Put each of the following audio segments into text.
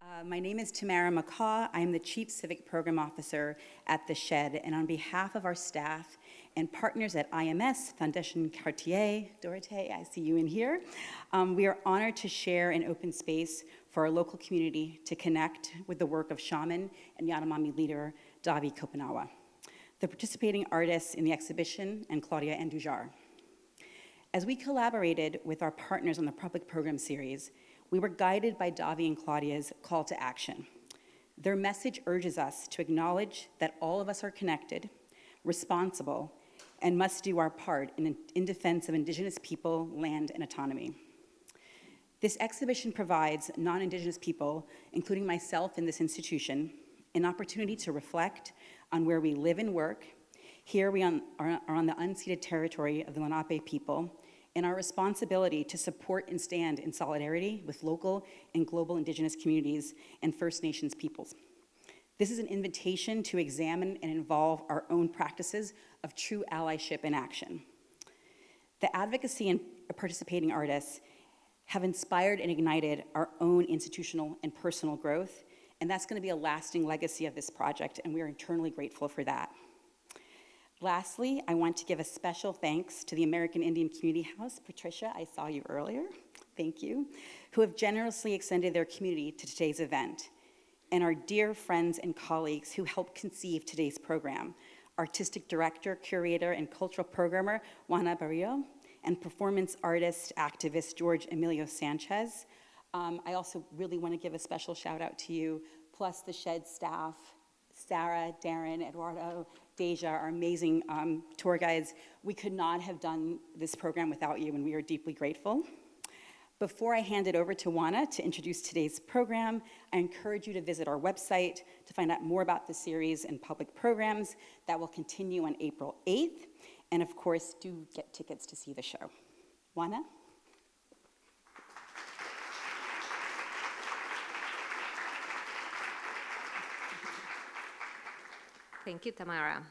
My name is Tamara McCaw. I am the Chief Civic Program Officer at The Shed, and on behalf of our staff and partners at IMS, Fondation Cartier, Dorothée, I see you in here, we are honored to share an open space for our local community to connect with the work of shaman and Yanomami leader Davi Kopanawa, the participating artists in the exhibition, and Claudia Andujar. As we collaborated with our partners on the public program series, we were guided by Davi and Claudia's call to action. Their message urges us to acknowledge that all of us are connected, responsible, and must do our part in defense of Indigenous people, land, and autonomy. This exhibition provides non-Indigenous people, including myself in this institution, an opportunity to reflect on where we live and work. Here we are on the unceded territory of the Lenape people, and our responsibility to support and stand in solidarity with local and global Indigenous communities and First Nations peoples. This is an invitation to examine and involve our own practices of true allyship in action. The advocacy and participating artists have inspired and ignited our own institutional and personal growth, and that's going to be a lasting legacy of this project, and we are eternally grateful for that. Lastly, I want to give a special thanks to the American Indian Community House. Patricia, I saw you earlier, thank you, who have generously extended their community to today's event, and our dear friends and colleagues who helped conceive today's program, Artistic Director, Curator, and Cultural Programmer, Juana Barrio, and performance artist, activist, George Emilio Sanchez. I also really want to give a special shout out to you, plus the Shed staff, Sarah, Darren, Eduardo, Deja, our amazing tour guides. We could not have done this program without you, and we are deeply grateful. Before I hand it over to Juana to introduce today's program, I encourage you to visit our website to find out more about the series and public programs that will continue on April 8th. And of course, do get tickets to see the show. Juana? Thank you, Tamara.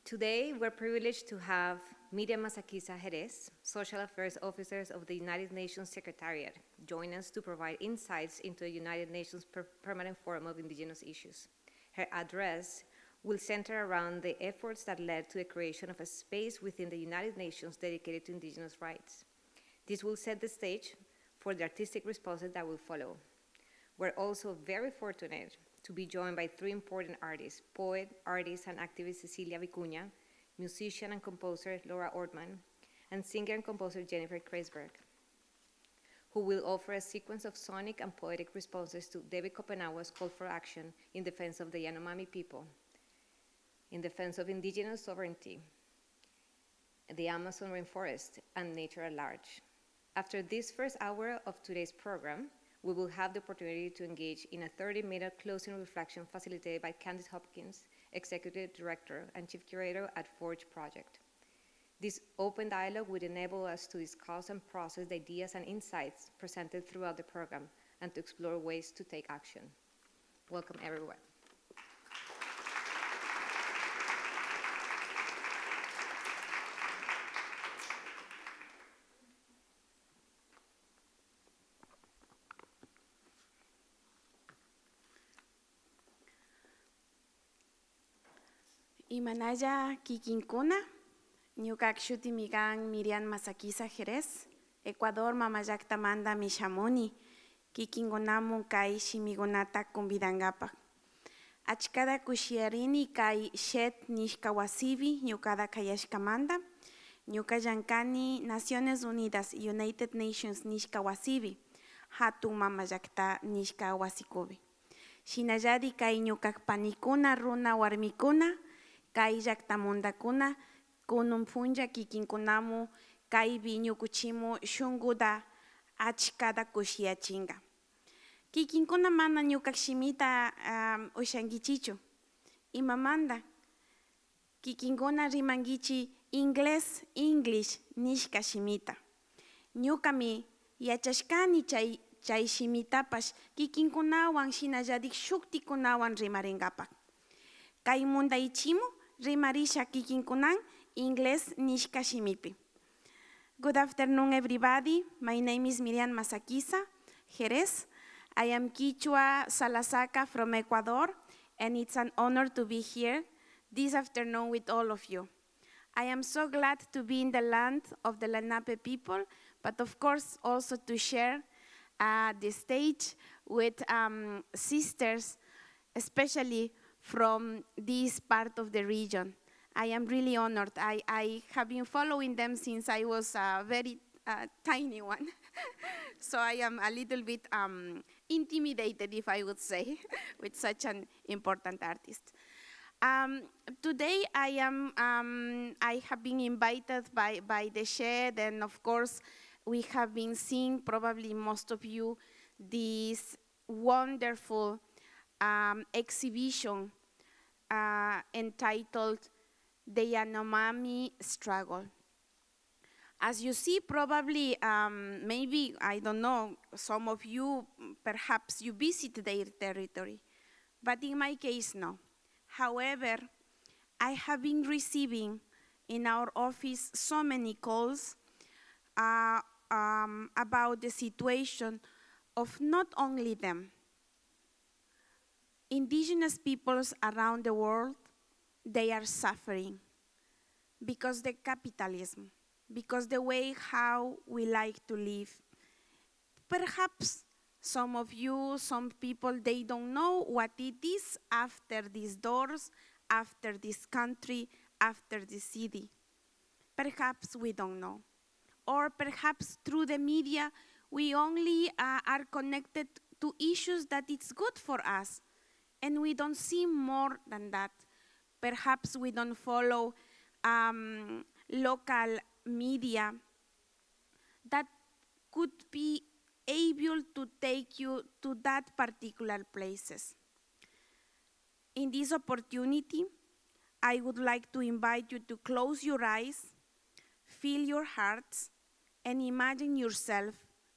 Today, we're privileged to have Miriam Masakiza Jerez, Social Affairs Officer of the United Nations Secretariat, join us to provide insights into the United Nations Permanent Forum of Indigenous Issues. Her address will center around the efforts that led to the creation of a space within the United Nations dedicated to Indigenous rights. This will set the stage for the artistic responses that will follow. We're also very fortunate to be joined by three important artists: poet, artist, and activist Cecilia Vicuña, musician and composer Laura Ortman, and singer and composer Jennifer Kreisberg, who will offer a sequence of sonic and poetic responses to David Kopanawa's call for action in defense of the Yanomami people, in defense of indigenous sovereignty, the Amazon rainforest, and nature at large. After this first hour of today's program, we will have the opportunity to engage in a 30-minute closing reflection facilitated by Candice Hopkins, Executive Director and Chief Curator at Forge Project. This open dialogue would enable us to discuss and process the ideas and insights presented throughout the program and to explore ways to take action. Welcome, everyone. Imanaya Kikinkuna, Ñukakshuti Migan Miriam Masakiza Jerez, Ecuador Mamayak Tamanda Mishamoni, Kikingonamun Kai Shimigonata Kumbidangapa. Achkada Kushiarini Kai Shet Nishkawasivi, Ñukada Kayashkamanda, Ñuka Yankani Naciones Unidas, United Nations Nishkawasivi, Hatu Mamayakta Nishkawasikovi. Shinayadi Kai Ñukak Panikuna Runa Warmikuna, Kai yaktamundakuna kunumpunja kikinkunamu kai viñukuchimu shunguda achkada kushiachinga. Kikinkuna mana ñukakshimita ushangichichu. Imamanda kikinkuna rimangichi English nishka shimita. Ñukami yachashkani chay shimitapash kikinkunawan shinalladik shuktikunawan rimaringapak. Kai mundaichimu rimarisha kikinkunan English nishka shimipi. Good afternoon, everybody. My name is Miriam Masakiza Jerez. I am Quichua Salasaca from Ecuador, and it's an honor to be here this afternoon with all of you. I am so glad to be in the land of the Lenape people, but of course also to share the stage with sisters, especially from this part of the region. I am really honored. I have been following them since I was a very tiny one. So I am a little bit intimidated, if I would say, with such an important artist. Today I have been invited by the Shed, and of course we have been seeing, probably most of you, this wonderful exhibition entitled The Yanomami Struggle. As you see, probably, maybe, I don't know, some of you, perhaps you visit their territory, but in my case, no. However, I have been receiving in our office so many calls about the situation of not only them. Indigenous peoples around the world, they are suffering because the capitalism, because the way how we like to live. Perhaps some of you, some people, they don't know what it is after these doors, after this country, after this city. Perhaps we don't know. Or perhaps through the media, we only are connected to issues that it's good for us, and we don't see more than that. Perhaps we don't follow local media that could be able to take you to that particular places. In this opportunity, I would like to invite you to close your eyes, feel your hearts, and imagine yourself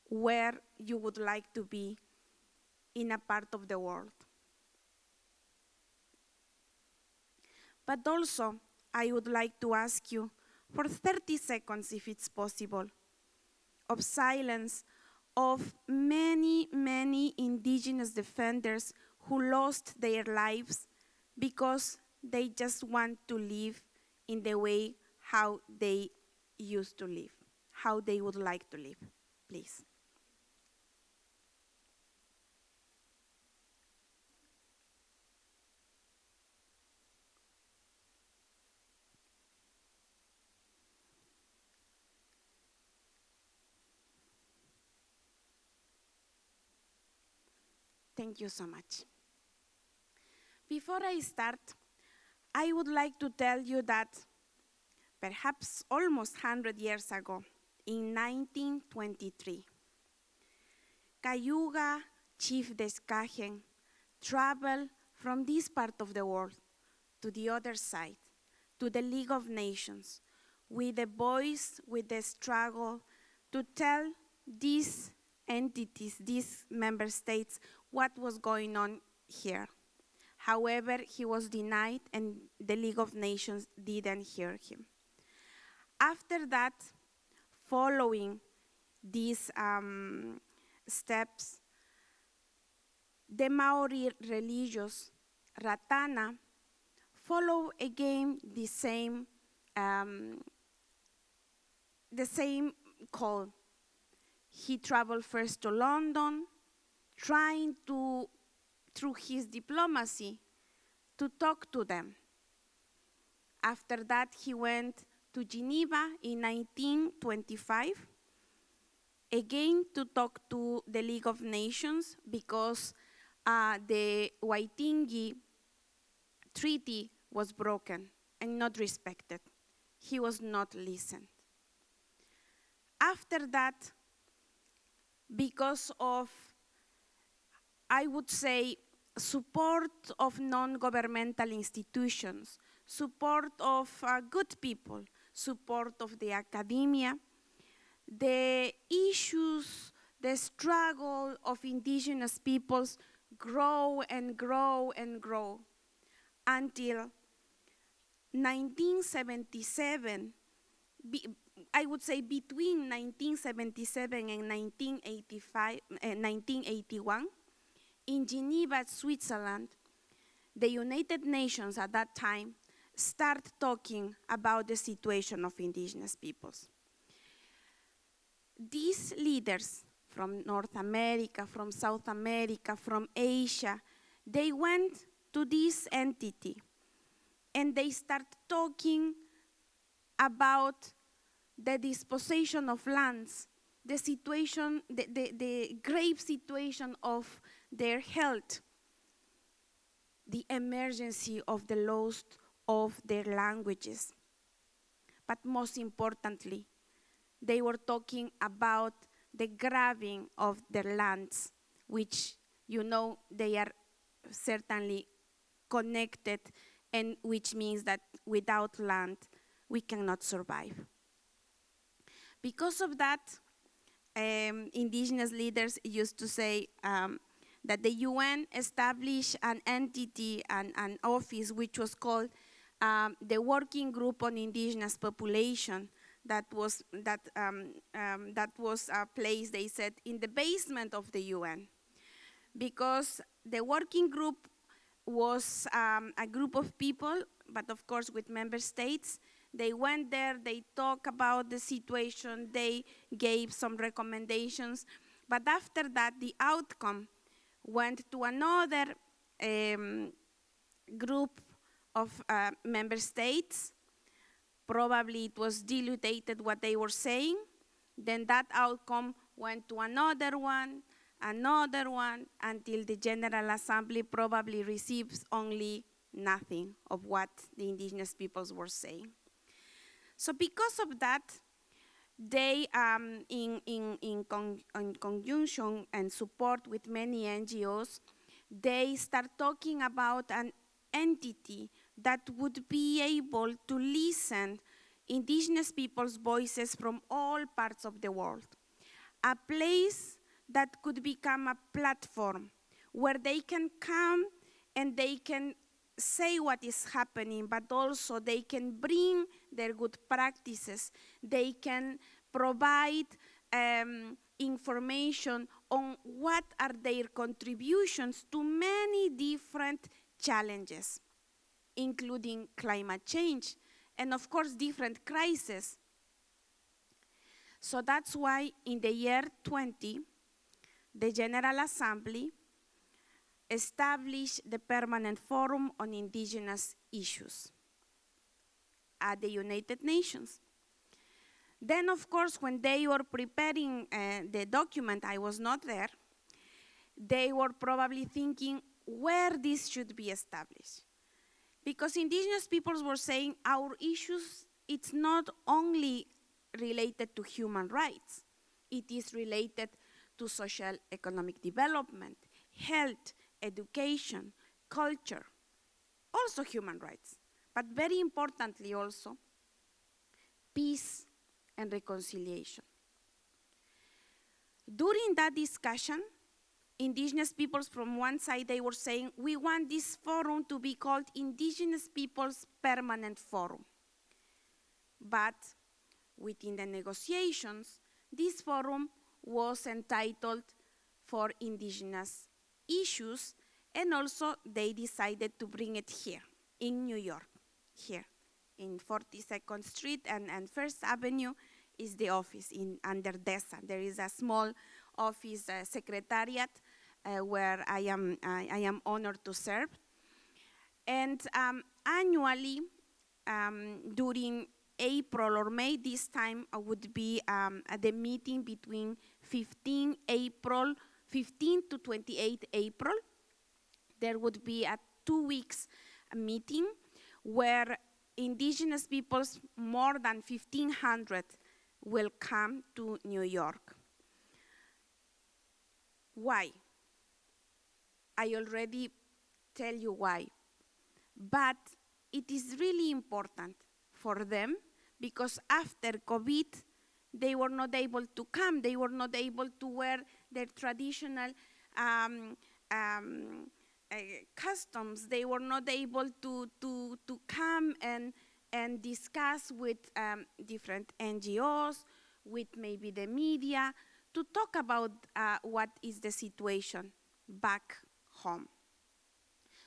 where you would like to be in a part of the world. But also, I would like to ask you for 30 seconds, if it's possible, of silence of many, many indigenous defenders who lost their lives because they just want to live in the way how they used to live, how they would like to live. Please. Thank you so much. Before I start, I would like to tell you that perhaps almost 100 years ago, in 1923, Cayuga Chief Descajen traveled from this part of the world to the other side, to the League of Nations, with the voice, with the struggle, to tell these entities, these member states, what was going on here. However, he was denied, and the League of Nations didn't hear him. After that, following these steps, the Maori religious Ratana follow again the same call. He traveled first to London, trying to, through his diplomacy, to talk to them. After that, he went to Geneva in 1925, again to talk to the League of Nations, because the Waitangi Treaty was broken and not respected. He was not listened. After that, because of, I would say, support of non-governmental institutions, support of good people, support of the academia, the issues, the struggle of indigenous peoples grow and grow and grow until 1977, I would say between 1977 and 1981, in Geneva, Switzerland, the United Nations at that time started talking about the situation of indigenous peoples. These leaders from North America, from South America, from Asia, they went to this entity and they start talking about the disposition of lands, the situation, the grave situation of their health, the emergency of the loss of their languages. But most importantly, they were talking about the grabbing of their lands, which, you know, they are certainly connected, and which means that without land, we cannot survive. Because of that, indigenous leaders used to say that the UN established an entity, an office, which was called the Working Group on Indigenous Population. That was a place, they said, in the basement of the UN, because the working group was a group of people, but of course with member states. They went there, they talked about the situation, they gave some recommendations, but after that, the outcome went to another group of member states. Probably it was diluted what they were saying. Then that outcome went to another one, until the General Assembly probably receives only nothing of what the indigenous peoples were saying. So because of that, they, in conjunction and support with many NGOs, they start talking about an entity that would be able to listen indigenous people's voices from all parts of the world. A place that could become a platform where they can come and they can say what is happening, but also they can bring their good practices. They can provide information on what are their contributions to many different challenges, including climate change, and of course different crises. So that's why in the year 20, the General Assembly established the Permanent Forum on Indigenous Issues at the United Nations. Then, of course, when they were preparing the document, I was not there, they were probably thinking where this should be established. Because indigenous peoples were saying our issues, it's not only related to human rights, it is related to social economic development, health, education, culture, also human rights, but very importantly also, peace and reconciliation. During that discussion, indigenous peoples from one side, they were saying, we want this forum to be called Indigenous Peoples Permanent Forum. But within the negotiations, this forum was entitled for indigenous issues, and also they decided to bring it here in New York, here in 42nd Street and First Avenue is the office under DESA. There is a small office secretariat where I am honored to serve. And annually, during April or May, this time would be the meeting between 15 to 28 April. There would be a 2 weeks meeting where indigenous peoples, more than 1,500, will come to New York. Why? I already tell you why. But it is really important for them because after COVID, they were not able to come. They were not able to wear their traditional customs. They were not able to come and discuss with different NGOs, with maybe the media, to talk about what is the situation back home.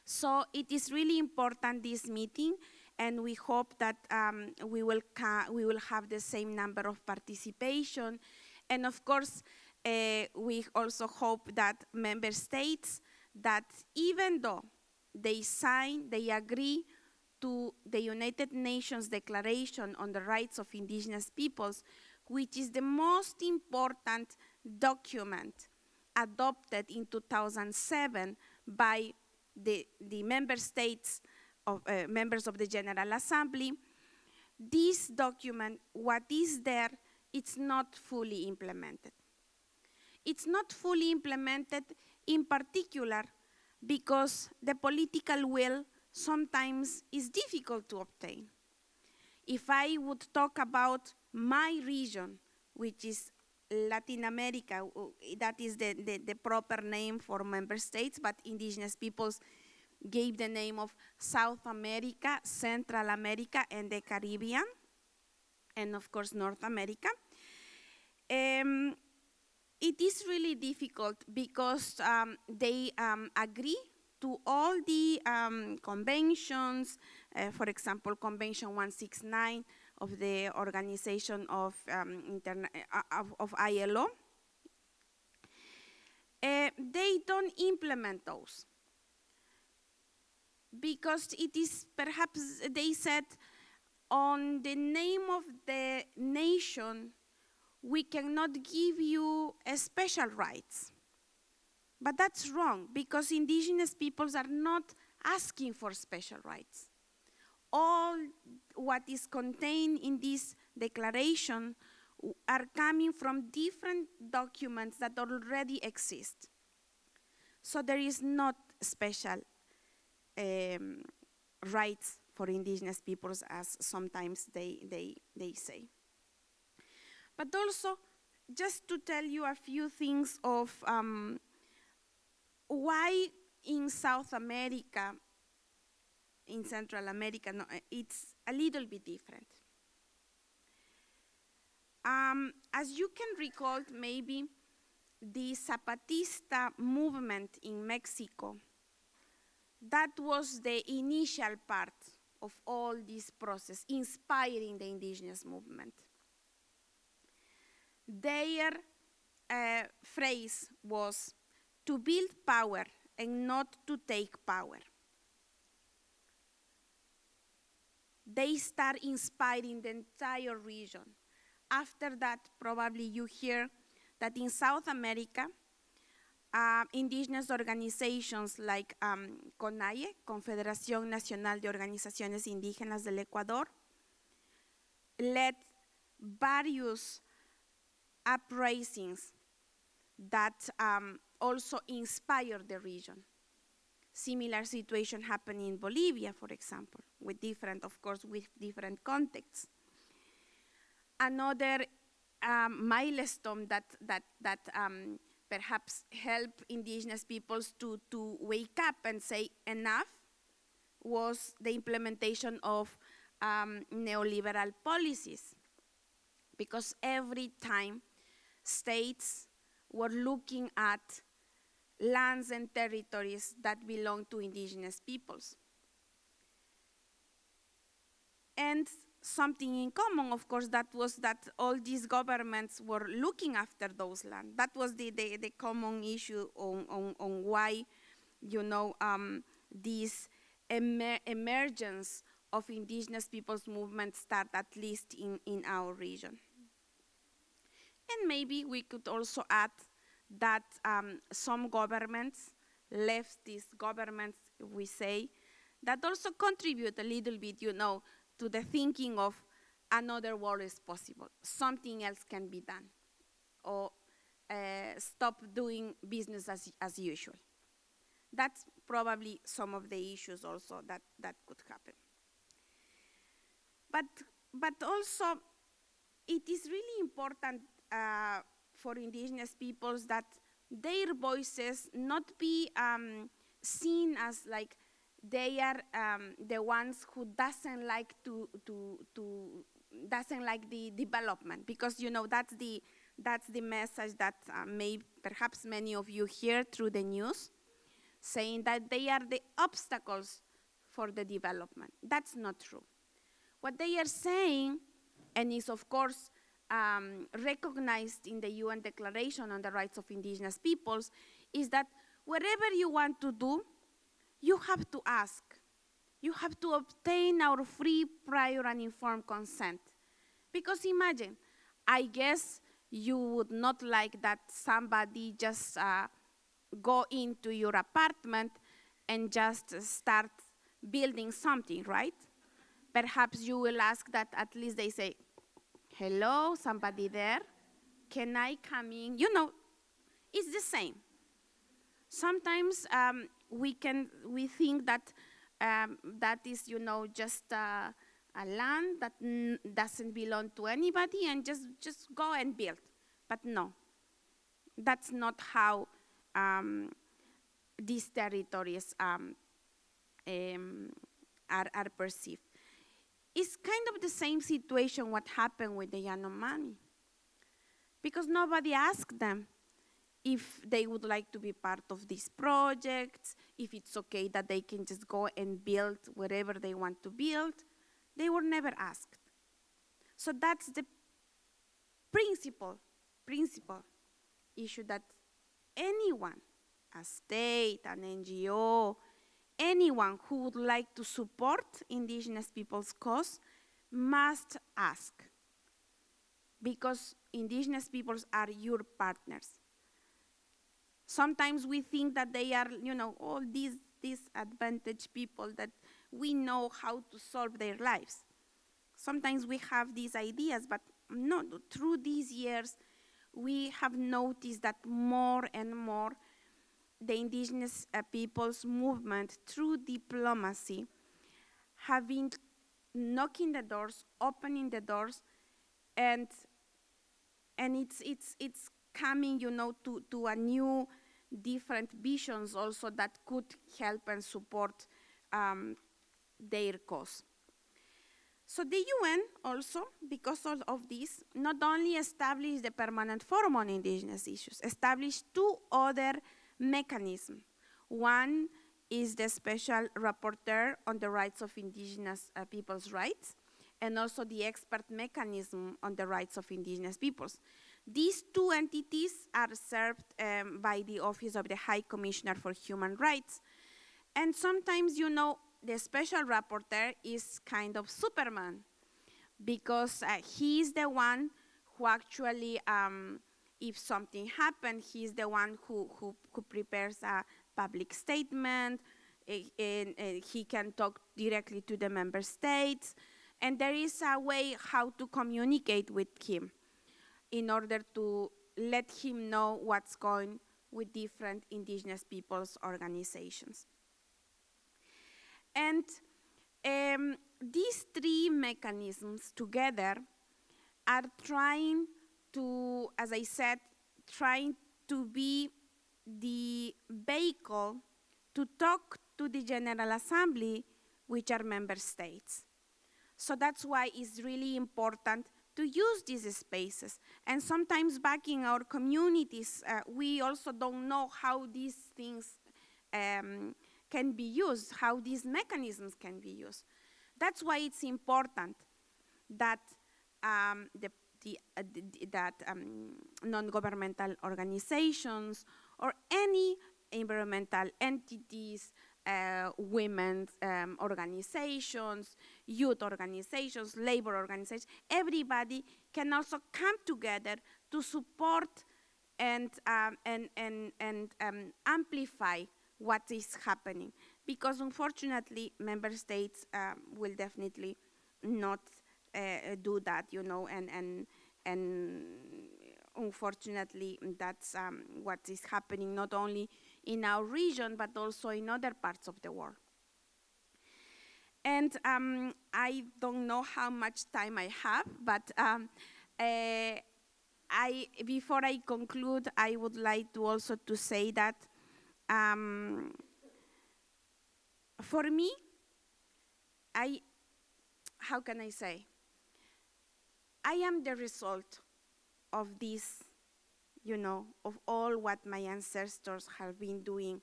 So it is really important, this meeting, and we hope that we will have the same number of participation. And of course, we also hope that member states, that even though they agree to the United Nations Declaration on the Rights of Indigenous Peoples, which is the most important document adopted in 2007 by the member states, members of the General Assembly. This document, what is there, it's not fully implemented. It's not fully implemented in particular because the political will sometimes is difficult to obtain. If I would talk about my region, which is Latin America, that is the proper name for member states, but indigenous peoples gave the name of South America, Central America, and the Caribbean, and of course North America. It is really difficult because they agree to all the conventions, for example, Convention 169 of the Organization of ILO. They don't implement those because it is perhaps, they said, on the name of the nation, we cannot give you special rights. But that's wrong, because indigenous peoples are not asking for special rights. All what is contained in this declaration are coming from different documents that already exist. So there is not special rights for indigenous peoples, as sometimes they say. But also, just to tell you a few things of why in South America, in Central America, it's a little bit different. As you can recall, maybe the Zapatista movement in Mexico, that was the initial part of all this process, inspiring the indigenous movement. Their phrase was to build power and not to take power. They start inspiring the entire region. After that, probably you hear that in South America, indigenous organizations like CONAIE, Confederación Nacional de Organizaciones Indígenas del Ecuador, led various uprisings that also inspired the region. Similar situation happened in Bolivia, for example, with different, of course, with different contexts. Another milestone that perhaps helped indigenous peoples to wake up and say enough was the implementation of neoliberal policies. Because every time states were looking at lands and territories that belong to indigenous peoples. And something in common, of course, that was that all these governments were looking after those lands. That was the common issue on why, you know, this emergence of indigenous peoples movement start, at least in our region. And maybe we could also add that some governments, leftist governments, we say, that also contribute a little bit, you know, to the thinking of another world is possible, something else can be done, or stop doing business as usual. That's probably some of the issues also that could happen. But also, it is really important for indigenous peoples that their voices not be seen as like they are the ones who doesn't like doesn't like the development, because you know that's the message that perhaps many of you hear through the news. saying that they are the obstacles for the development. That's not true. What they are saying, and is of course recognized in the UN Declaration on the Rights of Indigenous Peoples, is that whatever you want to do, you have to ask. You have to obtain our free, prior, and informed consent. Because imagine, I guess you would not like that somebody just go into your apartment and just start building something, right? Perhaps you will ask that at least they say, hello, somebody there? Can I come in? You know, it's the same. Sometimes we think that that is, you know, just a land that doesn't belong to anybody and just go and build. But no, that's not how these territories are perceived. It's kind of the same situation what happened with the Yanomami, because nobody asked them if they would like to be part of these projects, if it's okay that they can just go and build wherever they want to build. They were never asked. So that's the principal issue, that anyone, a state, an NGO, anyone who would like to support indigenous people's cause must ask, because indigenous peoples are your partners. Sometimes we think that they are, you know, all these disadvantaged people that we know how to solve their lives. Sometimes we have these ideas, but no, through these years, we have noticed that more and more the indigenous peoples movement, through diplomacy, have been knocking the doors, opening the doors, and it's coming, you know, to a new, different visions also that could help and support their cause. So the UN also, because of this, not only established the Permanent Forum on Indigenous Issues, established two other mechanisms. One is the Special Rapporteur on the Rights of Indigenous Peoples' Rights, and also the Expert Mechanism on the Rights of Indigenous Peoples. These two entities are served by the Office of the High Commissioner for Human Rights. And sometimes, you know, the Special Rapporteur is kind of Superman, because he's the one who actually, if something happened, he's the one who prepares a public statement, and he can talk directly to the member states, and there is a way how to communicate with him in order to let him know what's going with different indigenous peoples' organizations. And these three mechanisms together are trying to, as I said, trying to be the vehicle to talk to the General Assembly, which are member states. So that's why it's really important to use these spaces. And sometimes back in our communities, we also don't know how these things can be used, how these mechanisms can be used. That's why it's important that non-governmental organizations or any environmental entities, women's organizations, youth organizations, labor organizations, everybody can also come together to support and amplify what is happening. Because unfortunately, member states will definitely not do that, you know, and unfortunately, that's what is happening not only in our region, but also in other parts of the world. And I don't know how much time I have, but before I conclude, I would like to also to say that for me, how can I say? I am the result of this, you know, of all what my ancestors have been doing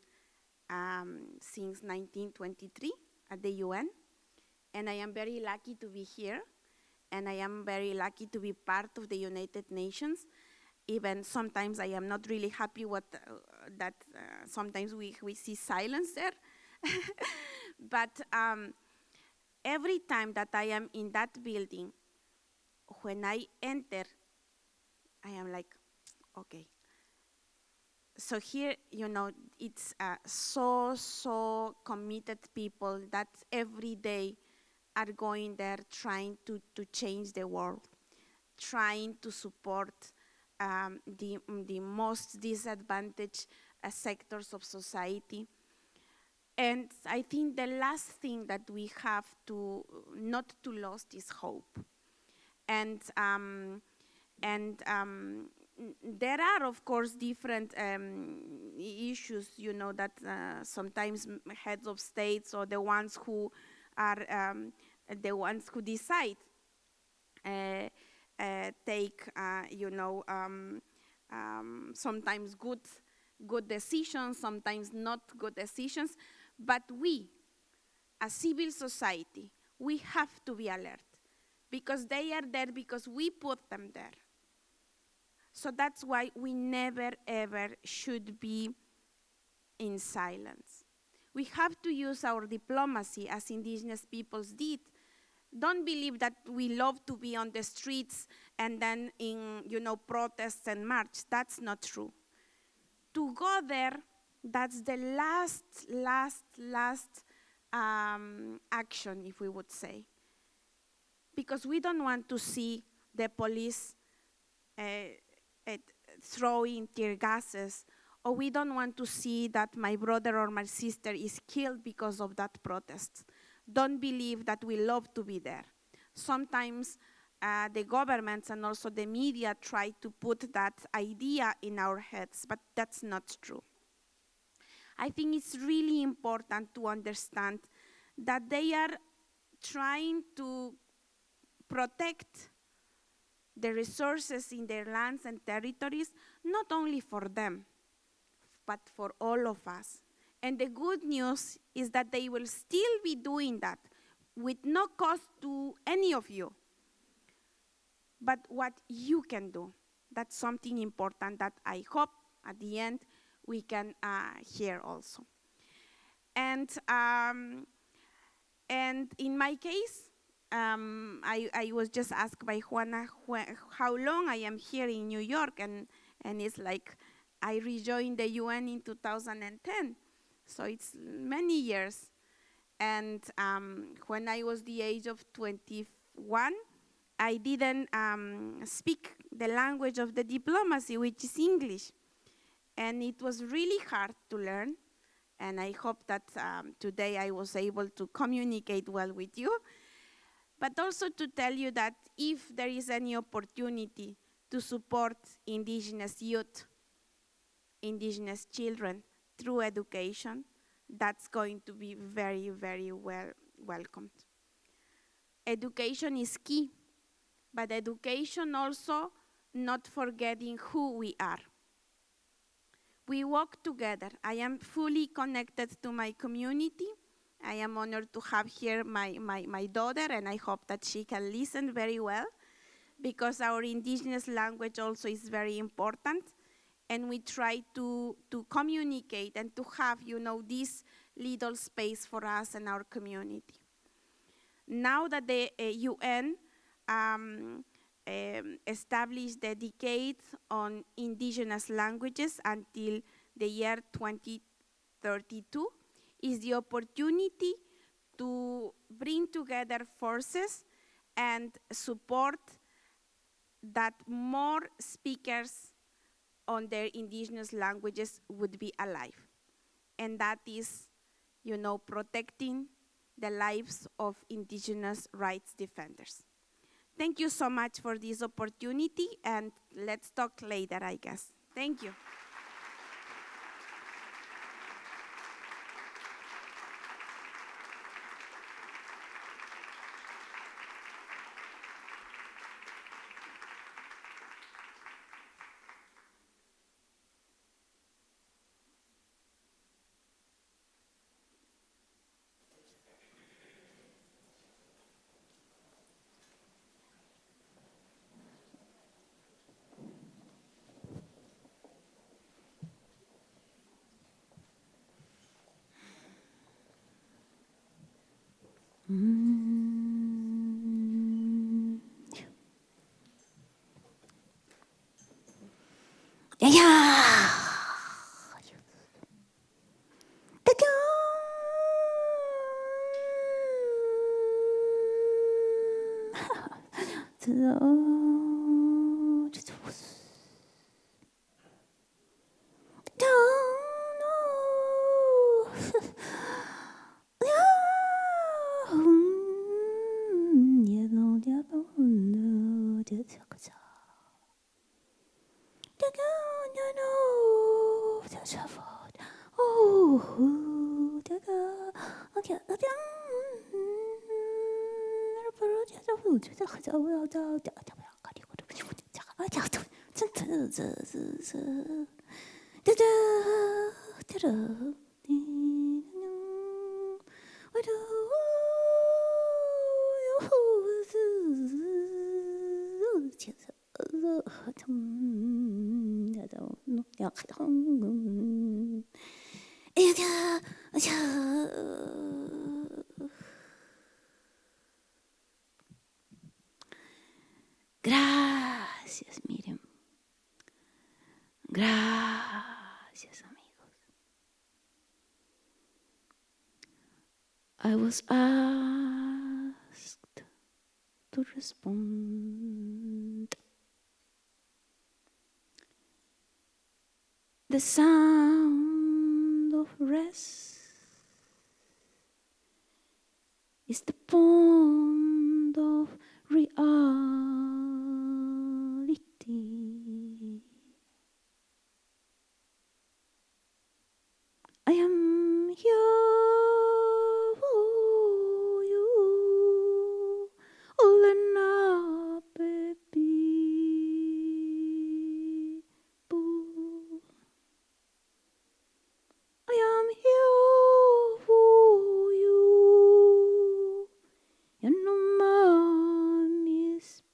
since 1923 at the UN, and I am very lucky to be here, and I am very lucky to be part of the United Nations. Even sometimes I am not really happy that sometimes we see silence there. But every time that I am in that building, when I enter, I am like, okay. So here, it's so committed people that every day are going there trying to change the world, trying to support the most disadvantaged sectors of society. And I think the last thing that we have to not to lose is hope. And there are, of course, different issues, that sometimes heads of states or the ones who are the ones who decide take, sometimes good decisions, sometimes not good decisions. But we, as civil society, we have to be alert because they are there because we put them there. So that's why we never, ever should be in silence. We have to use our diplomacy as indigenous peoples did. Don't believe that we love to be on the streets and then in, protests and march. That's not true. To go there, that's the last action, if we would say. Because we don't want to see the police throwing tear gases, or we don't want to see that my brother or my sister is killed because of that protest. Don't believe that we love to be there. Sometimes the governments and also the media try to put that idea in our heads, but that's not true. I think it's really important to understand that they are trying to protect the resources in their lands and territories, not only for them, but for all of us. And the good news is that they will still be doing that with no cost to any of you. But what you can do, that's something important that I hope at the end we can hear also. And in my case, I was just asked by Juana how long I am here in New York, and it's like I rejoined the UN in 2010, so it's many years. And when I was the age of 21, I didn't speak the language of the diplomacy, which is English. And it was really hard to learn, and I hope that today I was able to communicate well with you. But also to tell you that if there is any opportunity to support indigenous youth, indigenous children through education, that's going to be very, very well welcomed. Education is key, but education also not forgetting who we are. We walk together. I am fully connected to my community. I am honored to have here my daughter, and I hope that she can listen very well, because our indigenous language also is very important, and we try to communicate and to have, this little space for us and our community. Now that the UN established the decade on indigenous languages until the year 2032, is the opportunity to bring together forces and support that more speakers on their indigenous languages would be alive. And that is, protecting the lives of indigenous rights defenders. Thank you so much for this opportunity, and let's talk later, I guess. Thank you. Gracias, Miriam. Gracias, amigos. I was asked to respond. The sound of rest is the pond of reality. I am here for you, all and people. I am here for you, Yanomami spirit.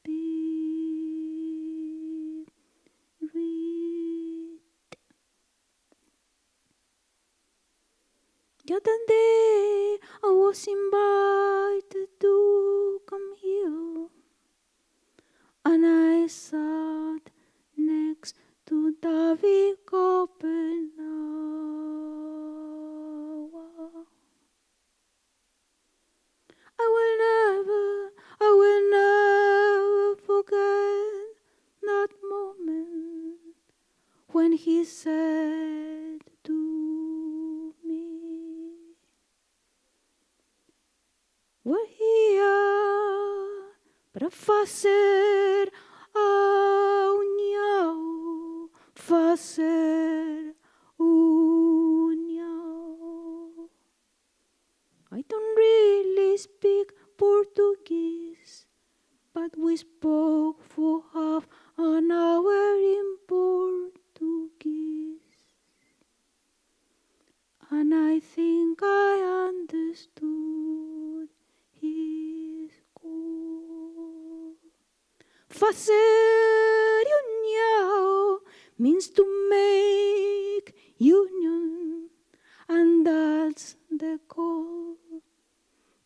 The other day I was invited to come here, and I sat next to David Copenhagen. I will never forget that moment when he said to me, "We're here, but a facer uniao, facer uniao." I don't really speak Portuguese, but we spoke for half an hour in Portuguese. And I think I understood his call. Facer união means to make union, and that's the call.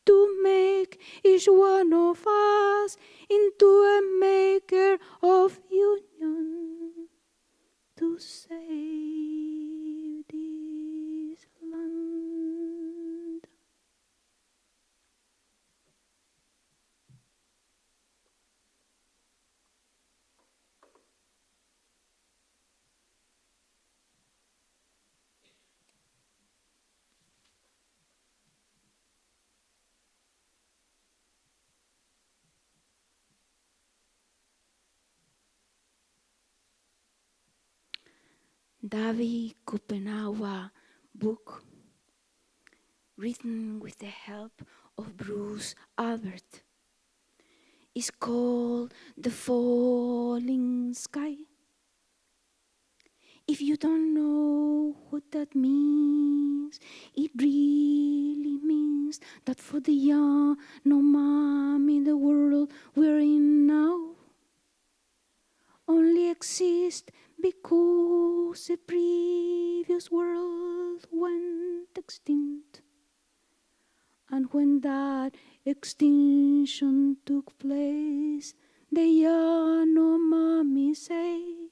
To make each one of us into a maker of union, to save this land. David Copenhagen book, written with the help of Bruce Albert, is called The Falling Sky. If you don't know what that means, it really means that for the Yanomami, the world we're in now only exists because the previous world went extinct. And when that extinction took place, the Yanomami say,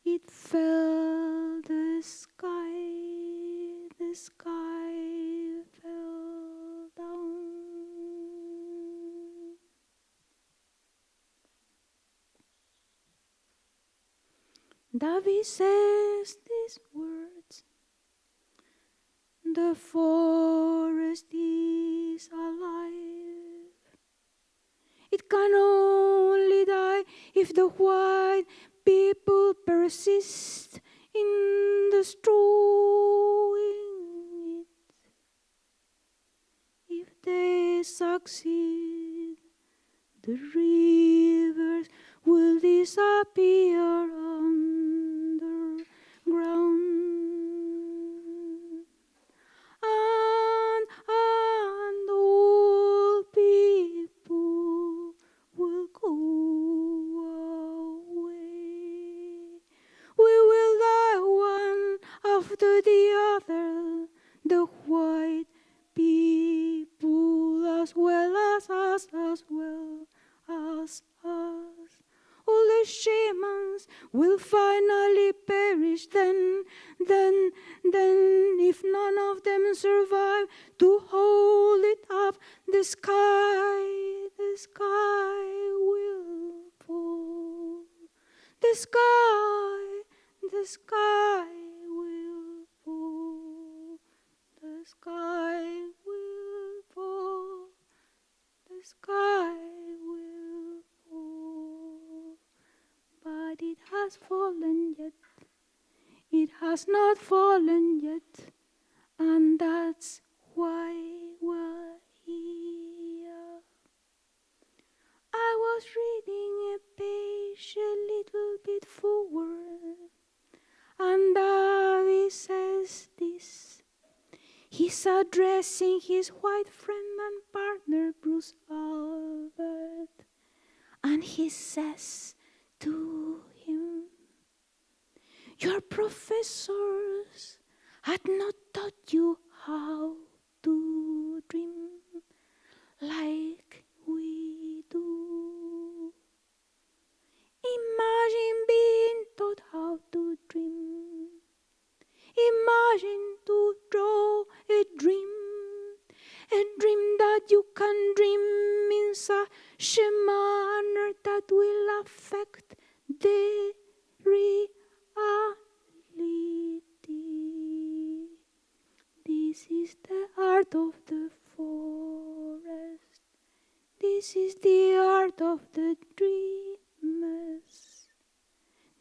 it fell the sky fell down. David says these words: the forest is alive. It can only die if the white people persist in destroying it. If they succeed, the rivers will disappear underground. And all people will go away. We will die one after the other, the white people as well as us, as well as us. All the shamans will finally perish then, if none of them survive to hold it up, the sky will fall. The sky will fall. The sky will fall. The sky will fall. But it has fallen yet. It has not fallen yet. And that's why we're here. I was reading a page a little bit forward, and David says this. He's addressing his white friend and partner, Bruce Albert, and he says to him, your professors had not taught you how to dream like we do. Imagine being taught how to dream. Imagine to draw a dream that you can dream in such a manner that will affect the reality. This is the art of the forest. This is the art of the dreamers.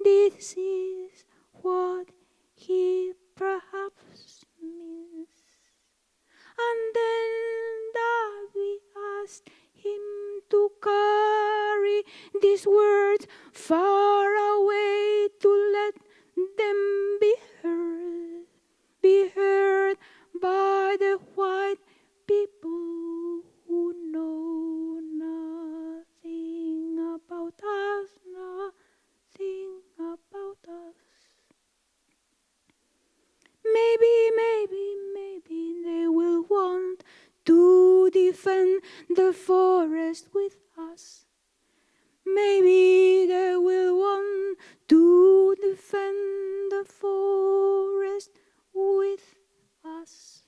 This is what he perhaps means. And then David asked him to carry these words far away to let them be heard by the white people who know nothing about us, nothing about us. Maybe they will want to defend the forest with us. Maybe they will want to defend the forest with us.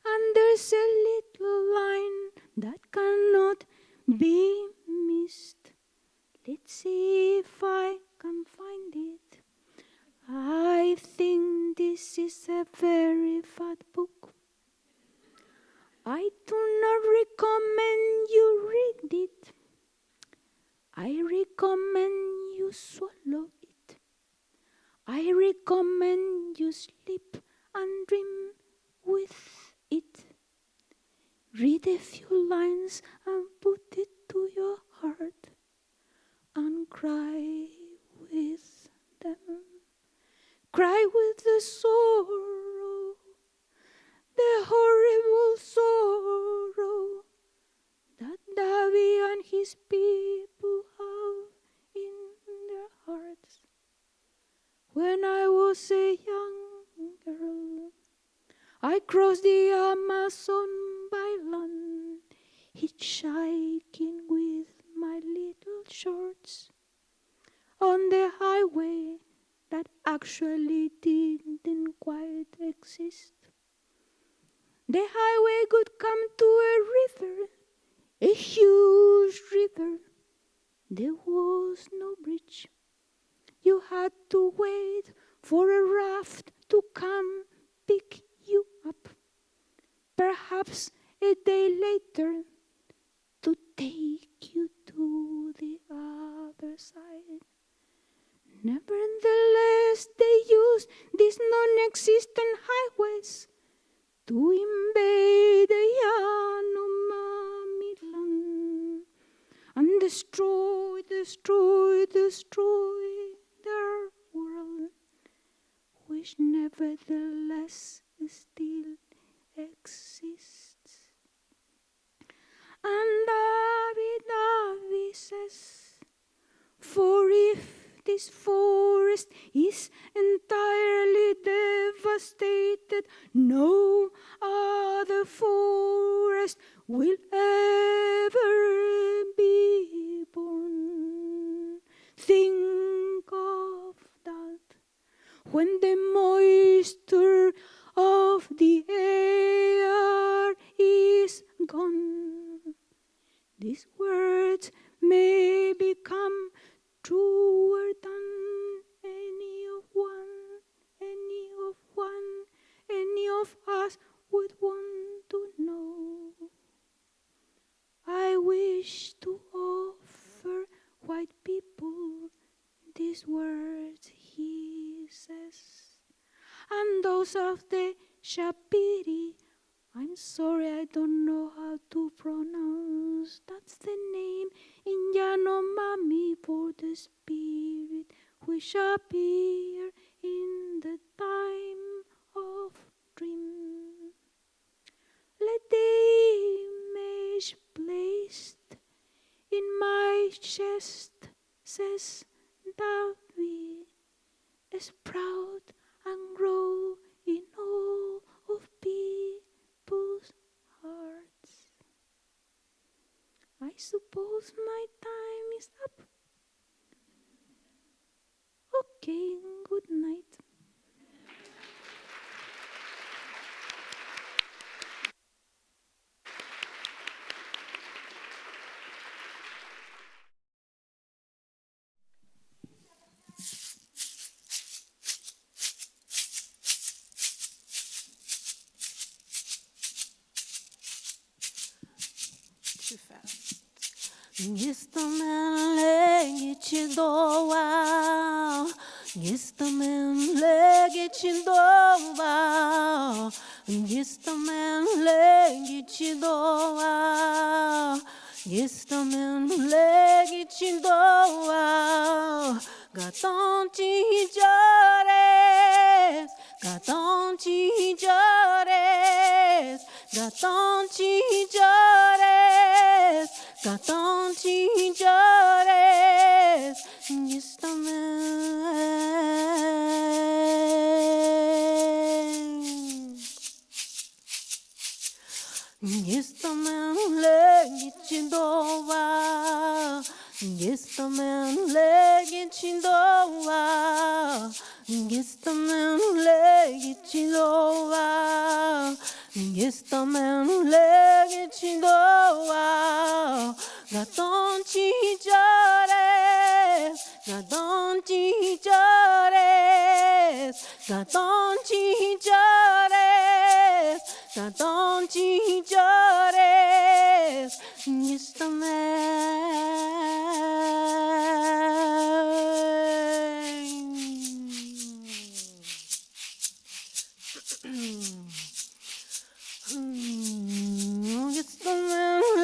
And there's a little line that cannot be missed. Let's see if I can find it. I think this is a very fat book. I do not recommend you read it. I recommend you swallow it. I recommend you sleep and dream with it. Read a few lines and put it to your heart and cry with them. Cry with the sorrow, the horrible sorrow that David and his people have in their hearts. When I was a young girl, I crossed the Amazon by land, hitchhiking with my little shorts on the highway that actually didn't quite exist. The highway could come to a river, a huge river. There was no bridge. You you had to wait for a raft to come pick you up. Perhaps a day later to take you to the other side. Nevertheless, they used these non-existent highways to invade the Yanomami land and destroy their world, which nevertheless still exists. And David says, for if this forest is entirely devastated, no other forest will ever be born. Think of that when the moisture of the air is gone. These words may become truer than any of us would want to know. I wish to offer white people these words, he says, and those of the Shapiri. I'm sorry, I don't know how to pronounce. That's the name in Yanomami for the spirit which appear in the time of dream. Let the image placed in my chest, says David, sprout and grow in all of people's hearts. I suppose my time is up. Okay, good night. Too fast. Gistamen chidowa, gistamen chidowa, gistamen chidowa, gistamen chidowa, gaton chijores, gaton chijores, gaton chijores. Gaton chijores, gistamen legi chindowa, gistamen legi chindowa, gistamen legi chindowa, gistamen legi chindowa. Gaton chijores, gaton chijores, gaton chijores, gaton chijores, gistamen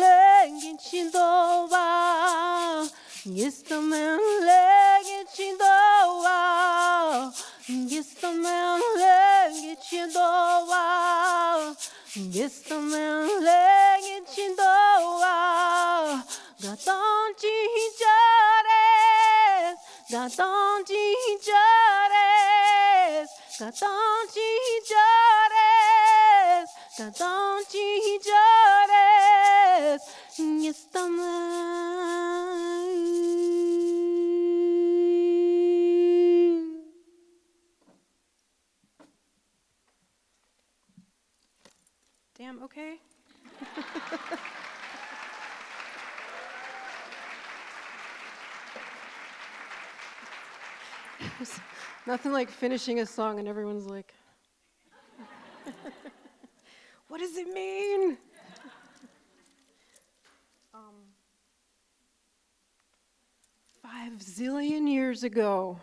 legi chindowa, gistamen legi chindowa, gistamen legi chindowa, gaton chijores, gaton chijores, gaton chijores, gaton chijores, Damn, okay. There's nothing like finishing a song and everyone's like, what does it mean? 5 zillion years ago,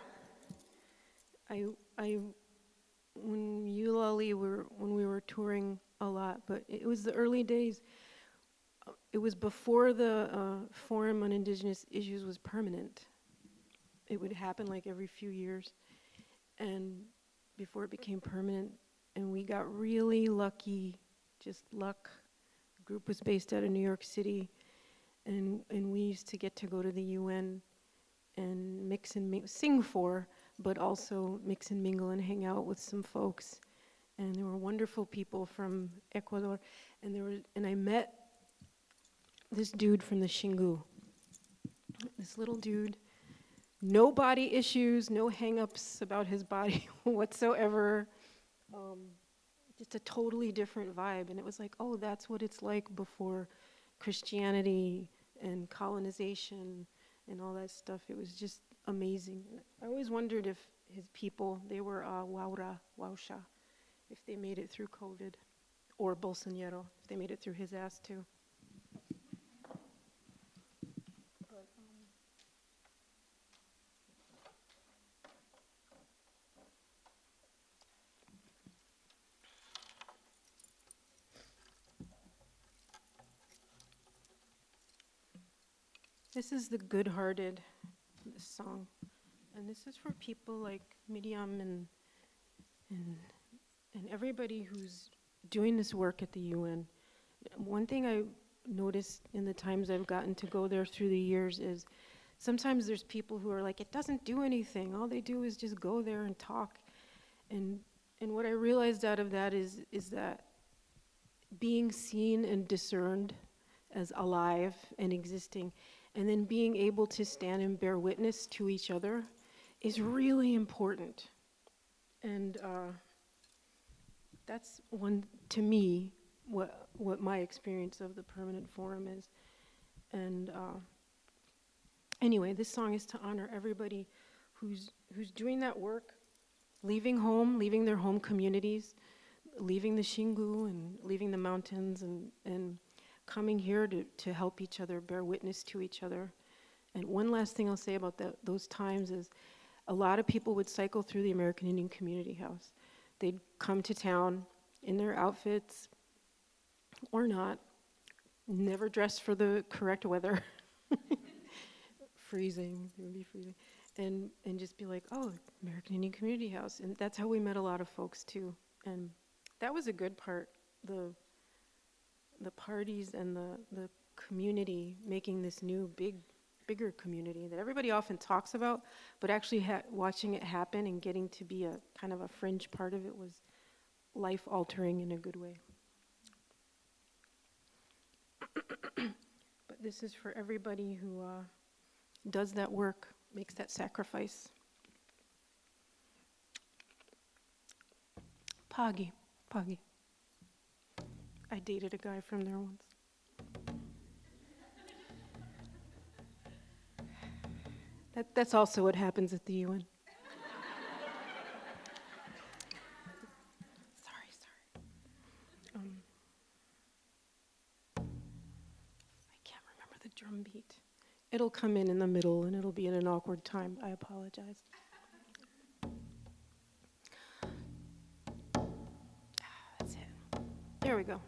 when Eulalie when we were touring a lot, but it was the early days. It was before the Forum on Indigenous Issues was permanent. It would happen like every few years, and before it became permanent, and we got really lucky, just luck. The group was based out of New York City, and we used to get to go to the UN and mix and sing for, but also mix and mingle and hang out with some folks. And there were wonderful people from Ecuador, and I met this dude from the Xingu. This little dude, no body issues, no hang-ups about his body whatsoever. Just a totally different vibe. And it was like, oh, that's what it's like before Christianity and colonization and all that stuff. It was just amazing. I always wondered if his people, they were Wausha, if they made it through COVID, or Bolsonaro, if they made it through his ass too. This is the good-hearted song, and this is for people like Miriam and everybody who's doing this work at the UN. One thing I noticed in the times I've gotten to go there through the years is sometimes there's people who are like, it doesn't do anything. All they do is just go there and talk. And what I realized out of that is that being seen and discerned as alive and existing, and then being able to stand and bear witness to each other is really important. And that's one, to me, what my experience of the Permanent Forum is. And anyway, this song is to honor everybody who's doing that work, leaving home, leaving their home communities, leaving the Xingu and leaving the mountains and coming here to help each other, bear witness to each other. And one last thing I'll say about those times is a lot of people would cycle through the American Indian Community House. They'd come to town in their outfits, or not, never dressed for the correct weather. Freezing, it would be freezing. And just be like, oh, American Indian Community House. And that's how we met a lot of folks too. And that was a good part, the parties and the community making this new bigger community that everybody often talks about, but actually watching it happen and getting to be a kind of a fringe part of it was life-altering in a good way. But this is for everybody who does that work, makes that sacrifice. Pagi. I dated a guy from there once. That's also what happens at the UN. Sorry. I can't remember the drum beat. It'll come in the middle and it'll be in an awkward time. I apologize. That's it. There we go.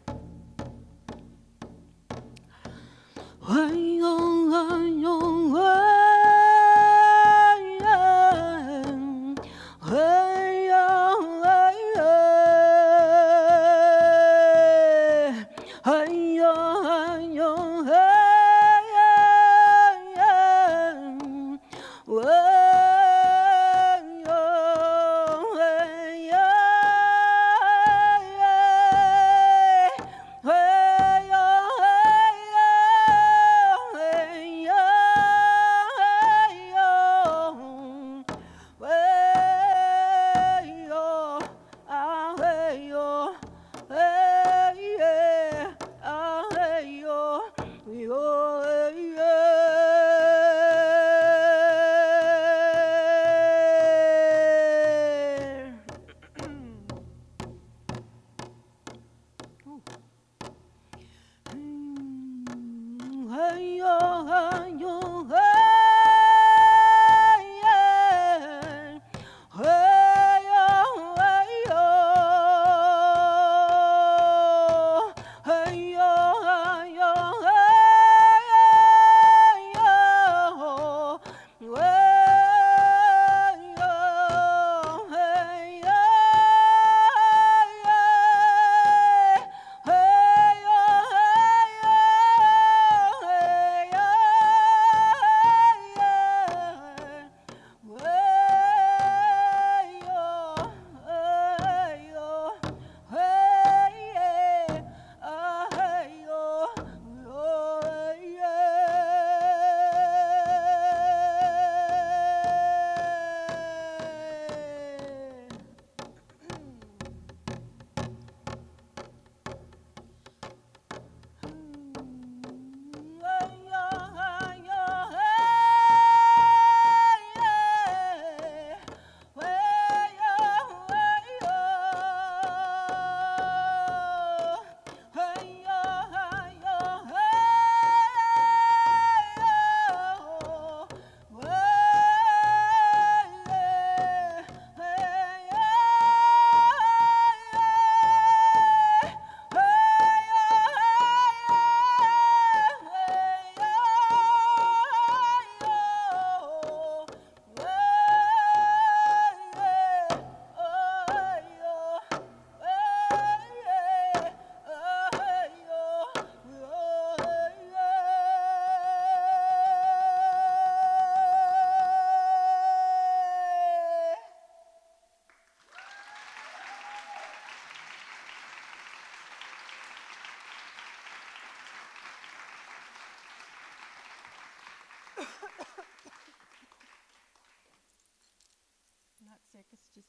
it's just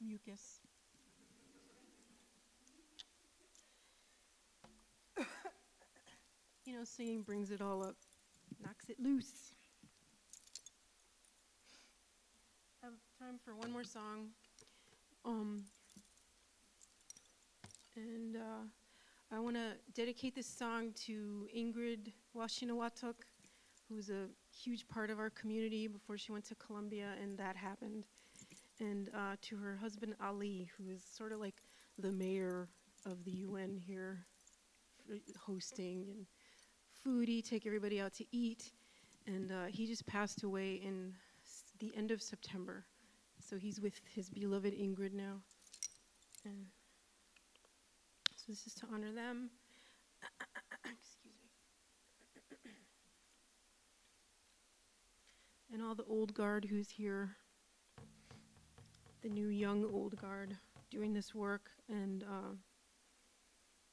mucus. You know, singing brings it all up, knocks it loose. I have time for one more song. And I want to dedicate this song to Ingrid Washinawatuk, who's a huge part of our community before she went to Columbia, and that happened. And to her husband Ali, who is sort of like the mayor of the UN here, hosting and foodie, take everybody out to eat. And he just passed away in the end of September. So he's with his beloved Ingrid now. And so this is to honor them. Excuse me. And all the old guard who's here, the new young old guard doing this work. And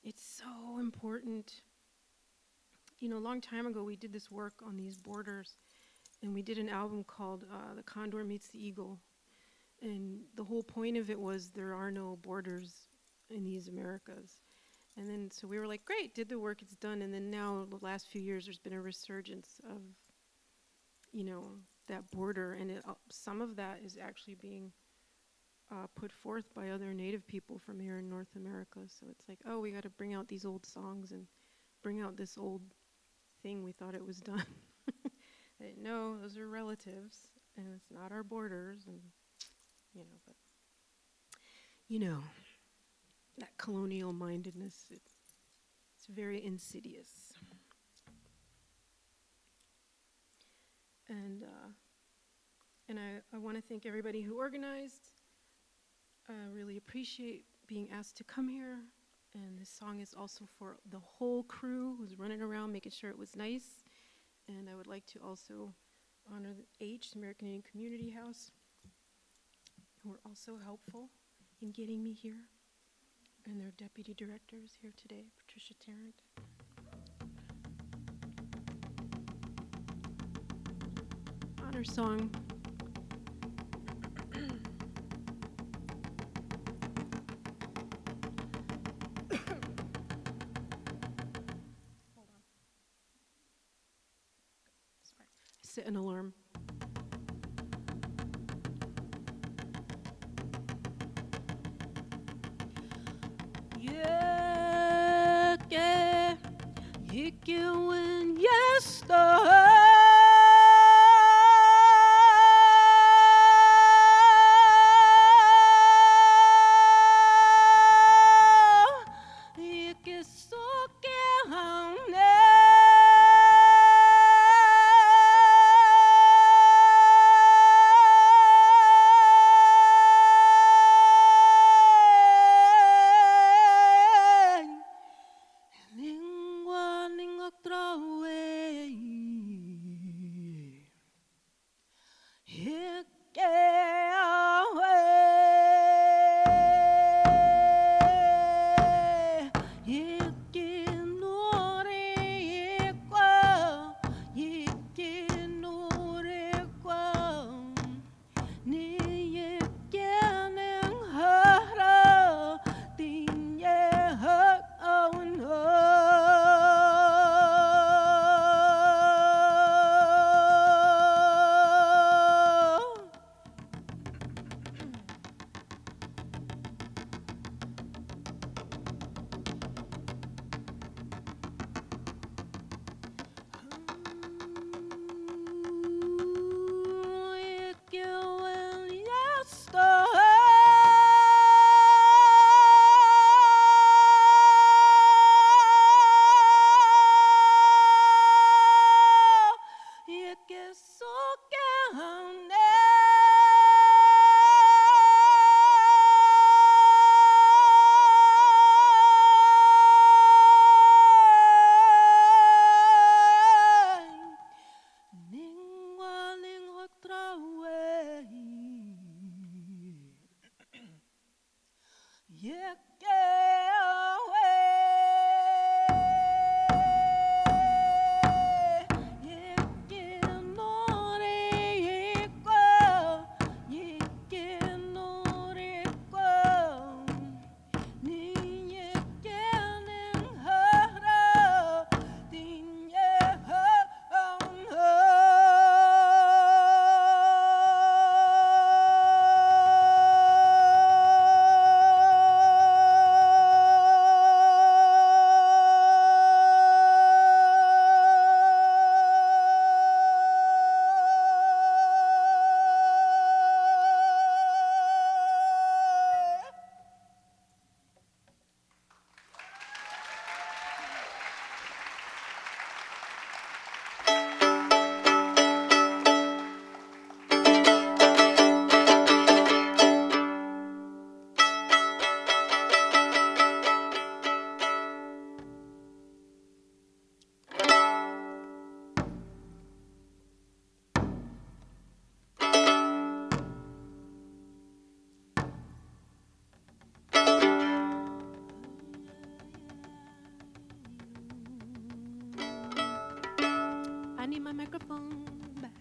it's so important. You know, a long time ago, we did this work on these borders, and we did an album called The Condor Meets the Eagle. And the whole point of it was there are no borders in these Americas. And then, so we were like, great, did the work, it's done. And then now, the last few years, there's been a resurgence of, you know, that border. And some of that is actually being put forth by other Native people from here in North America. So it's like, oh, we got to bring out these old songs and bring out this old thing we thought it was done. No, those are relatives, and it's not our borders, and you know, but you know, that colonial mindedness, it's very insidious. And I want to thank everybody who organized. I really appreciate being asked to come here. And this song is also for the whole crew who's running around making sure it was nice. And I would like to also honor the H, the American Indian Community House, who were also helpful in getting me here, and their deputy directors here today, Patricia Tarrant. Honor song. Set an alarm. my microphone back.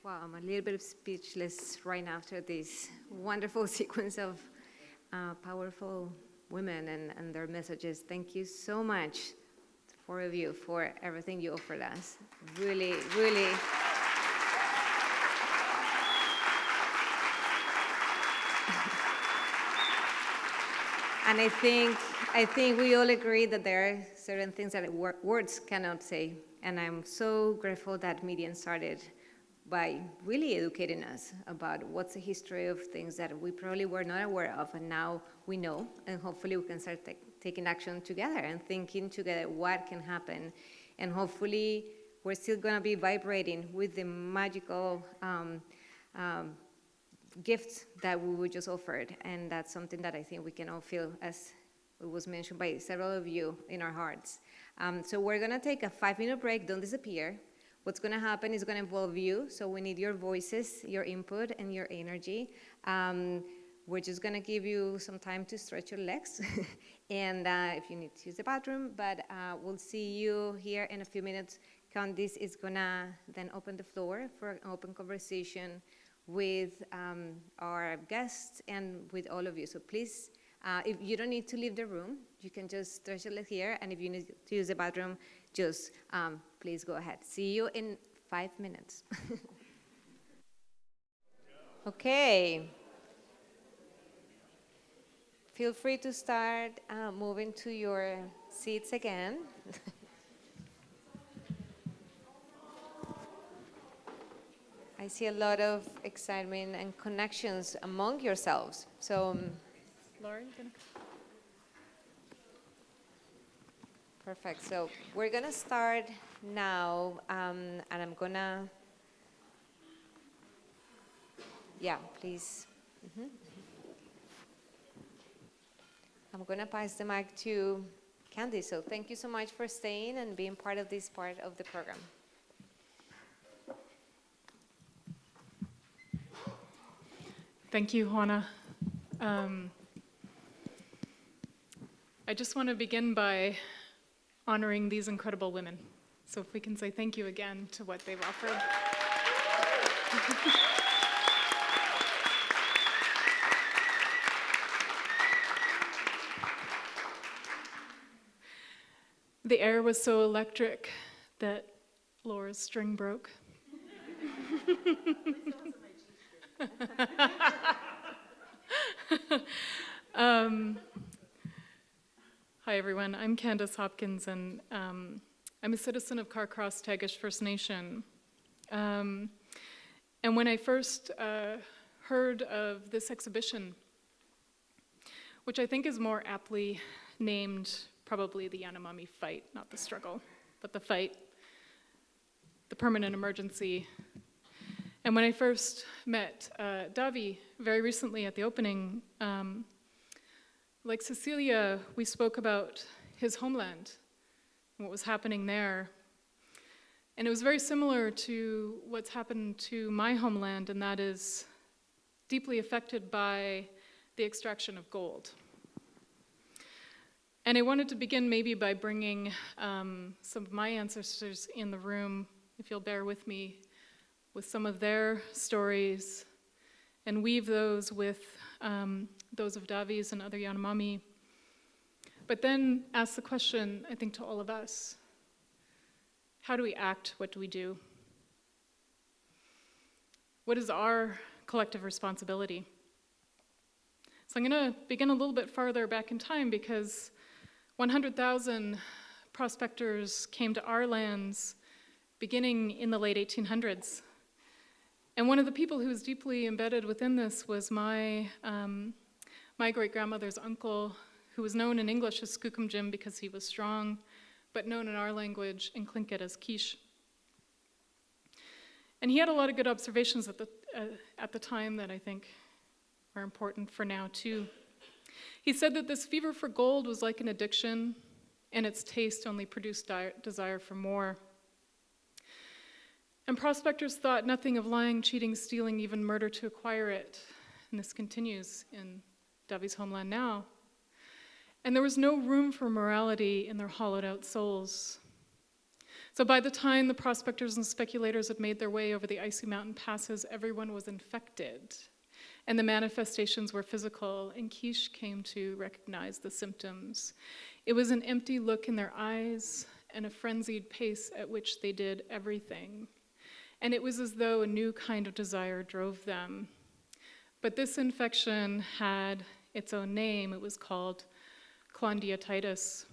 Wow, I'm a little bit speechless right now after this wonderful sequence of powerful women and their messages. Thank you so much, four of you, for everything you offered us. Really, really. And I think we all agree that there are certain things that words cannot say. And I'm so grateful that Median started by really educating us about what's the history of things that we probably were not aware of, and now we know, and hopefully we can start taking action together and thinking together what can happen. And hopefully we're still gonna be vibrating with the magical gift that we were just offered, and that's something that I think we can all feel, as it was mentioned by several of you, in our hearts. So we're gonna take a 5-minute break. Don't disappear. What's gonna happen is gonna involve you, so we need your voices, your input, and your energy. We're just gonna give you some time to stretch your legs, and if you need to use the bathroom, but we'll see you here in a few minutes. Candice is gonna then open the floor for an open conversation with our guests and with all of you. So please, if you don't need to leave the room, you can just stretch your leg here, and if you need to use the bathroom, just please go ahead. See you in 5 minutes. Okay. Feel free to start moving to your seats again. I see a lot of excitement and connections among yourselves. So, Lauren, perfect. So we're gonna start now, and I'm gonna, yeah, please. I'm gonna pass the mic to Candy. So thank you so much for staying and being part of this part of the program. Thank you, Juana. I just want to begin by honoring these incredible women. So if we can say thank you again to what they've offered. The air was so electric that Laura's string broke. Hi, everyone. I'm Candace Hopkins, and I'm a citizen of Carcross Tagish First Nation. And when I first heard of this exhibition, which I think is more aptly named probably the Yanomami fight, not the struggle, but the fight, the permanent emergency. And when I first met Davi very recently at the opening, like Cecilia, we spoke about his homeland and what was happening there. And it was very similar to what's happened to my homeland, and that is deeply affected by the extraction of gold. And I wanted to begin maybe by bringing some of my ancestors in the room, if you'll bear with me, with some of their stories, and weave those with those of Davi's and other Yanomami. But then ask the question, I think, to all of us: how do we act? What do we do? What is our collective responsibility? So I'm going to begin a little bit farther back in time, because 100,000 prospectors came to our lands beginning in the late 1800s. And one of the people who was deeply embedded within this was my great-grandmother's uncle, who was known in English as Skookum Jim because he was strong, but known in our language in Tlingit as Quiche. And he had a lot of good observations at the time that I think are important for now too. He said that this fever for gold was like an addiction, and its taste only produced desire for more. And prospectors thought nothing of lying, cheating, stealing, even murder to acquire it. And this continues in Davi's homeland now. And there was no room for morality in their hollowed out souls. So by the time the prospectors and speculators had made their way over the icy mountain passes, everyone was infected. And the manifestations were physical, and Quiche came to recognize the symptoms. It was an empty look in their eyes and a frenzied pace at which they did everything. And it was as though a new kind of desire drove them. But this infection had its own name. It was called clondiatitis.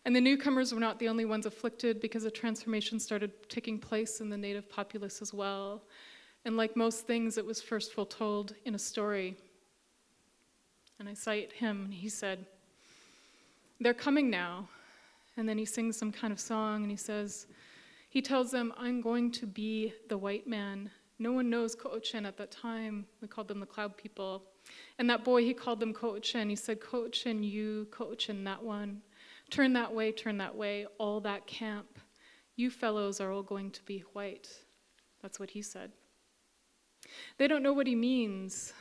And the newcomers were not the only ones afflicted, because a transformation started taking place in the native populace as well. And like most things, it was first foretold in a story. And I cite him, and he said, "They're coming now." And then he sings some kind of song, and he tells them, "I'm going to be the white man." No one knows Ko'ochen at that time. We called them the cloud people. And that boy, he called them Ko'ochen. He said, "Ko'ochen you, Ko'ochen that one. Turn that way, all that camp. You fellows are all going to be white." That's what he said. They don't know what he means.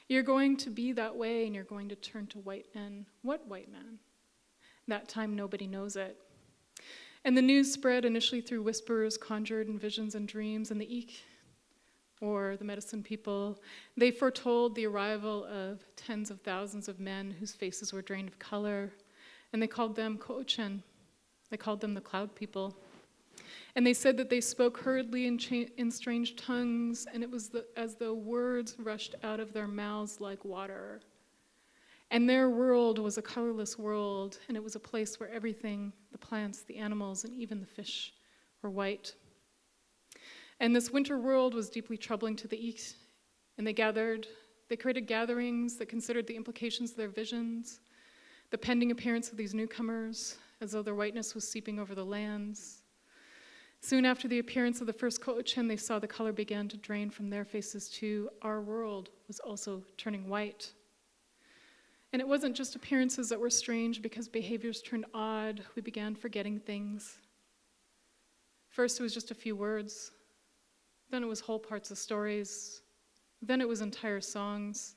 You're going to be that way, and you're going to turn to white men. What white men? That time, nobody knows it. And the news spread initially through whispers, conjured in visions and dreams, and the Eek, or the medicine people, they foretold the arrival of tens of thousands of men whose faces were drained of color, and they called them Ko'ochen. They called them the cloud people. And they said that they spoke hurriedly in strange tongues, and it was as though words rushed out of their mouths like water. And their world was a colorless world, and it was a place where everything, the plants, the animals, and even the fish, were white. And this winter world was deeply troubling to the East, and they created gatherings that considered the implications of their visions, the pending appearance of these newcomers, as though their whiteness was seeping over the lands. Soon after the appearance of the first Ko'ochen, they saw the color began to drain from their faces too. Our world was also turning white. And it wasn't just appearances that were strange, because behaviors turned odd. We began forgetting things. First, it was just a few words. Then it was whole parts of stories. Then it was entire songs.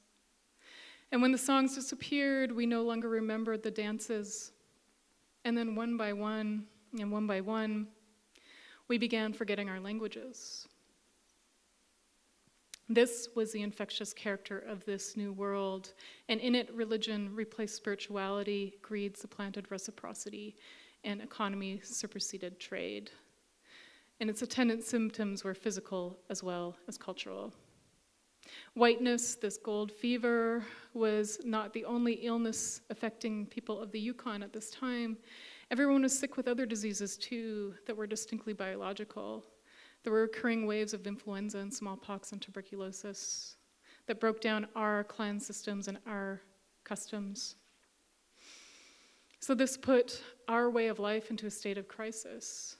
And when the songs disappeared, we no longer remembered the dances. And then one by one, we began forgetting our languages. This was the infectious character of this new world, and in it, religion replaced spirituality, greed supplanted reciprocity, and economy superseded trade. And its attendant symptoms were physical as well as cultural. Whiteness, this gold fever, was not the only illness affecting people of the Yukon at this time. Everyone was sick with other diseases too that were distinctly biological. There were recurring waves of influenza and smallpox and tuberculosis that broke down our clan systems and our customs. So this put our way of life into a state of crisis.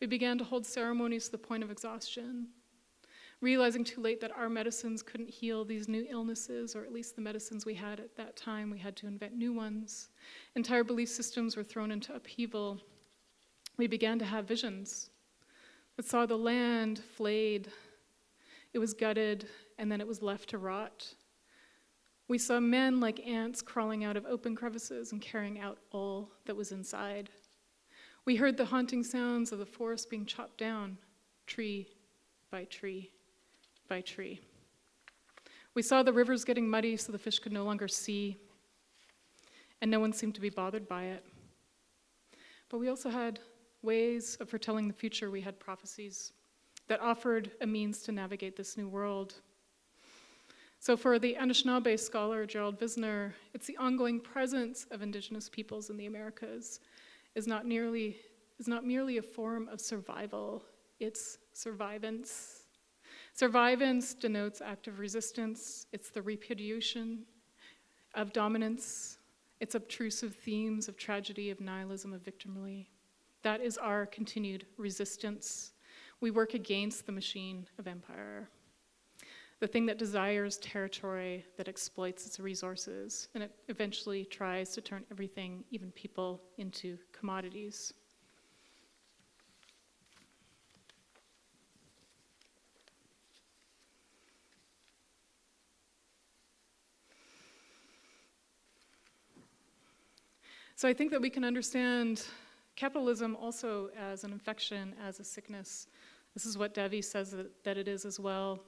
We began to hold ceremonies to the point of exhaustion, realizing too late that our medicines couldn't heal these new illnesses, or at least the medicines we had at that time. We had to invent new ones. Entire belief systems were thrown into upheaval. We began to have visions that saw the land flayed. It was gutted, and then it was left to rot. We saw men like ants crawling out of open crevices and carrying out all that was inside. We heard the haunting sounds of the forest being chopped down, tree by tree by tree. We saw the rivers getting muddy so the fish could no longer see, and no one seemed to be bothered by it. But we also had ways of foretelling the future. We had prophecies that offered a means to navigate this new world. So for the Anishinaabe scholar Gerald Visner, it's the ongoing presence of Indigenous peoples in the Americas is not merely a form of survival, it's survivance. Survivance denotes active resistance. It's the repudiation of dominance. It's obtrusive themes of tragedy, of nihilism, of victimry. That is our continued resistance. We work against the machine of empire, the thing that desires territory, that exploits its resources, and it eventually tries to turn everything, even people, into commodities. So I think that we can understand capitalism also as an infection, as a sickness. This is what Devi says that it is as well.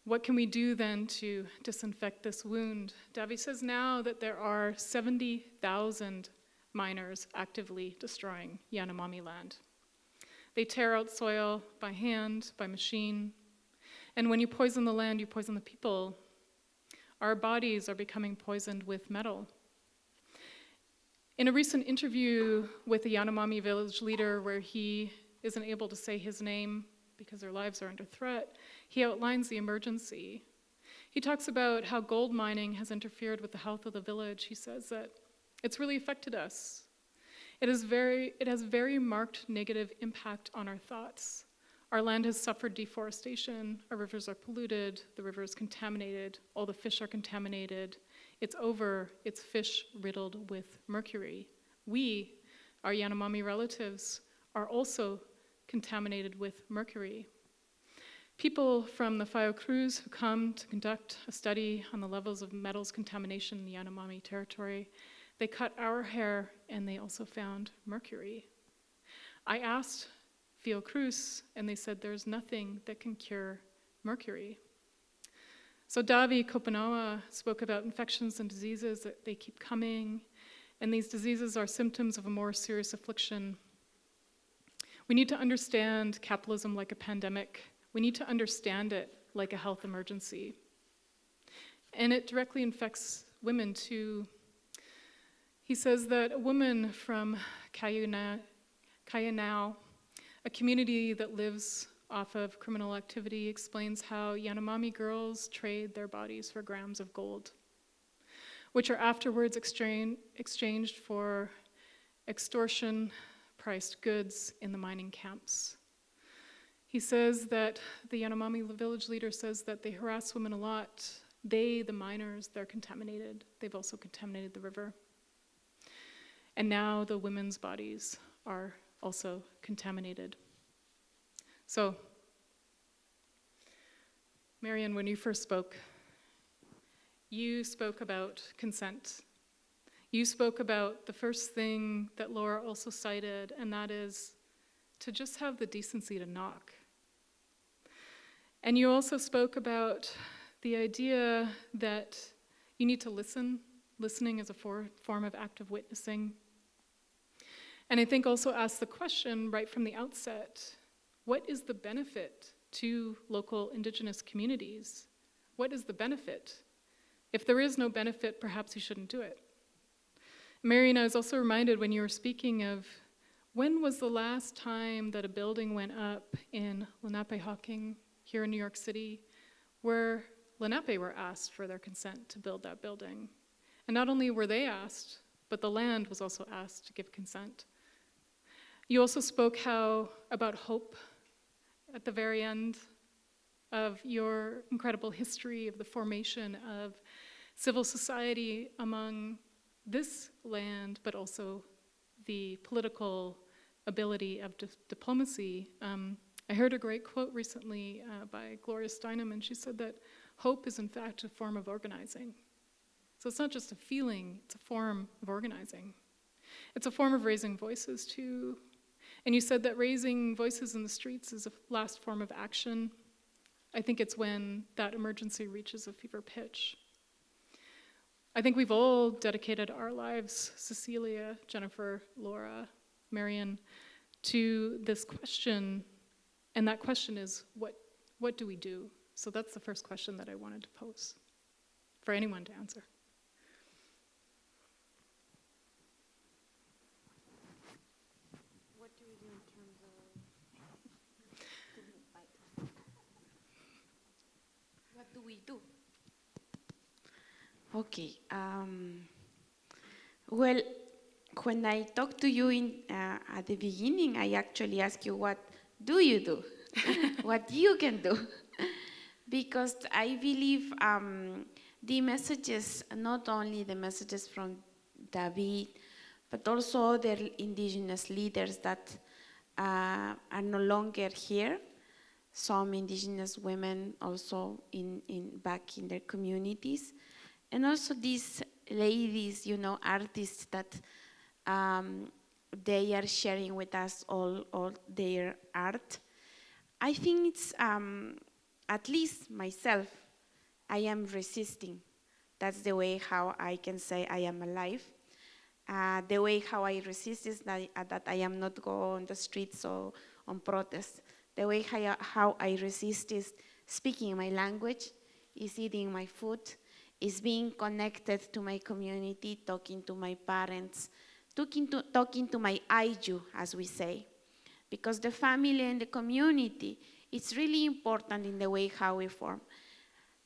What can we do then to disinfect this wound? Devi says now that there are 70,000 miners actively destroying Yanomami land. They tear out soil by hand, by machine, and when you poison the land, you poison the people. Our bodies are becoming poisoned with metal. In a recent interview with a Yanomami village leader where he isn't able to say his name because their lives are under threat, he outlines the emergency. He talks about how gold mining has interfered with the health of the village. He says that it's really affected us. It has very marked negative impact on our thoughts. Our land has suffered deforestation, our rivers are polluted, the river is contaminated, all the fish are contaminated. It's fish riddled with mercury. We, our Yanomami relatives, are also contaminated with mercury. People from the Fiocruz who come to conduct a study on the levels of metals contamination in the Yanomami territory, they cut our hair and they also found mercury. I asked Fiocruz and they said there's nothing that can cure mercury. So Davi Kopanoa spoke about infections and diseases, that they keep coming, and these diseases are symptoms of a more serious affliction. We need to understand capitalism like a pandemic. We need to understand it like a health emergency. And it directly infects women too. He says that a woman from Kayanau, a community that lives off of criminal activity, explains how Yanomami girls trade their bodies for grams of gold, which are afterwards exchanged for extortion-priced goods in the mining camps. He says that the Yanomami village leader says that they harass women a lot. They, the miners, they're contaminated. They've also contaminated the river. And now the women's bodies are also contaminated. So, Marian, when you first spoke, you spoke about consent. You spoke about the first thing that Laura also cited, and that is to just have the decency to knock. And you also spoke about the idea that you need to listen. Listening is a form of active witnessing. And I think also ask the question right from the outset, what is the benefit to local indigenous communities? What is the benefit? If there is no benefit, perhaps you shouldn't do it. Marian, I was also reminded when you were speaking of when was the last time that a building went up in Lenape-Hawking here in New York City where Lenape were asked for their consent to build that building. And not only were they asked, but the land was also asked to give consent. You also spoke about hope at the very end of your incredible history of the formation of civil society among this land, but also the political ability of diplomacy. I heard a great quote recently by Gloria Steinem, and she said that hope is in fact a form of organizing. So it's not just a feeling, it's a form of organizing. It's a form of raising voices too. And you said that raising voices in the streets is a last form of action. I think it's when that emergency reaches a fever pitch. I think we've all dedicated our lives, Cecilia, Jennifer, Laura, Marian, to this question. And that question is, what do we do? So that's the first question that I wanted to pose for anyone to answer. What do we do in terms of... What do we do? Okay. Well, when I talked to you at the beginning, I actually asked you, what do you do? What you can do? Because I believe the messages, not only the messages from David, but also other indigenous leaders that are no longer here, some indigenous women also back in their communities, and also this ladies, artists that they are sharing with us all their art. I think it's, at least myself, I am resisting. That's the way how I can say I am alive. The way how I resist is that I am not go on the streets or on protests. The way how I resist is speaking my language, is eating my food, is being connected to my community, talking to my parents, talking to my aiju, as we say. Because the family and the community, it's really important in the way how we form.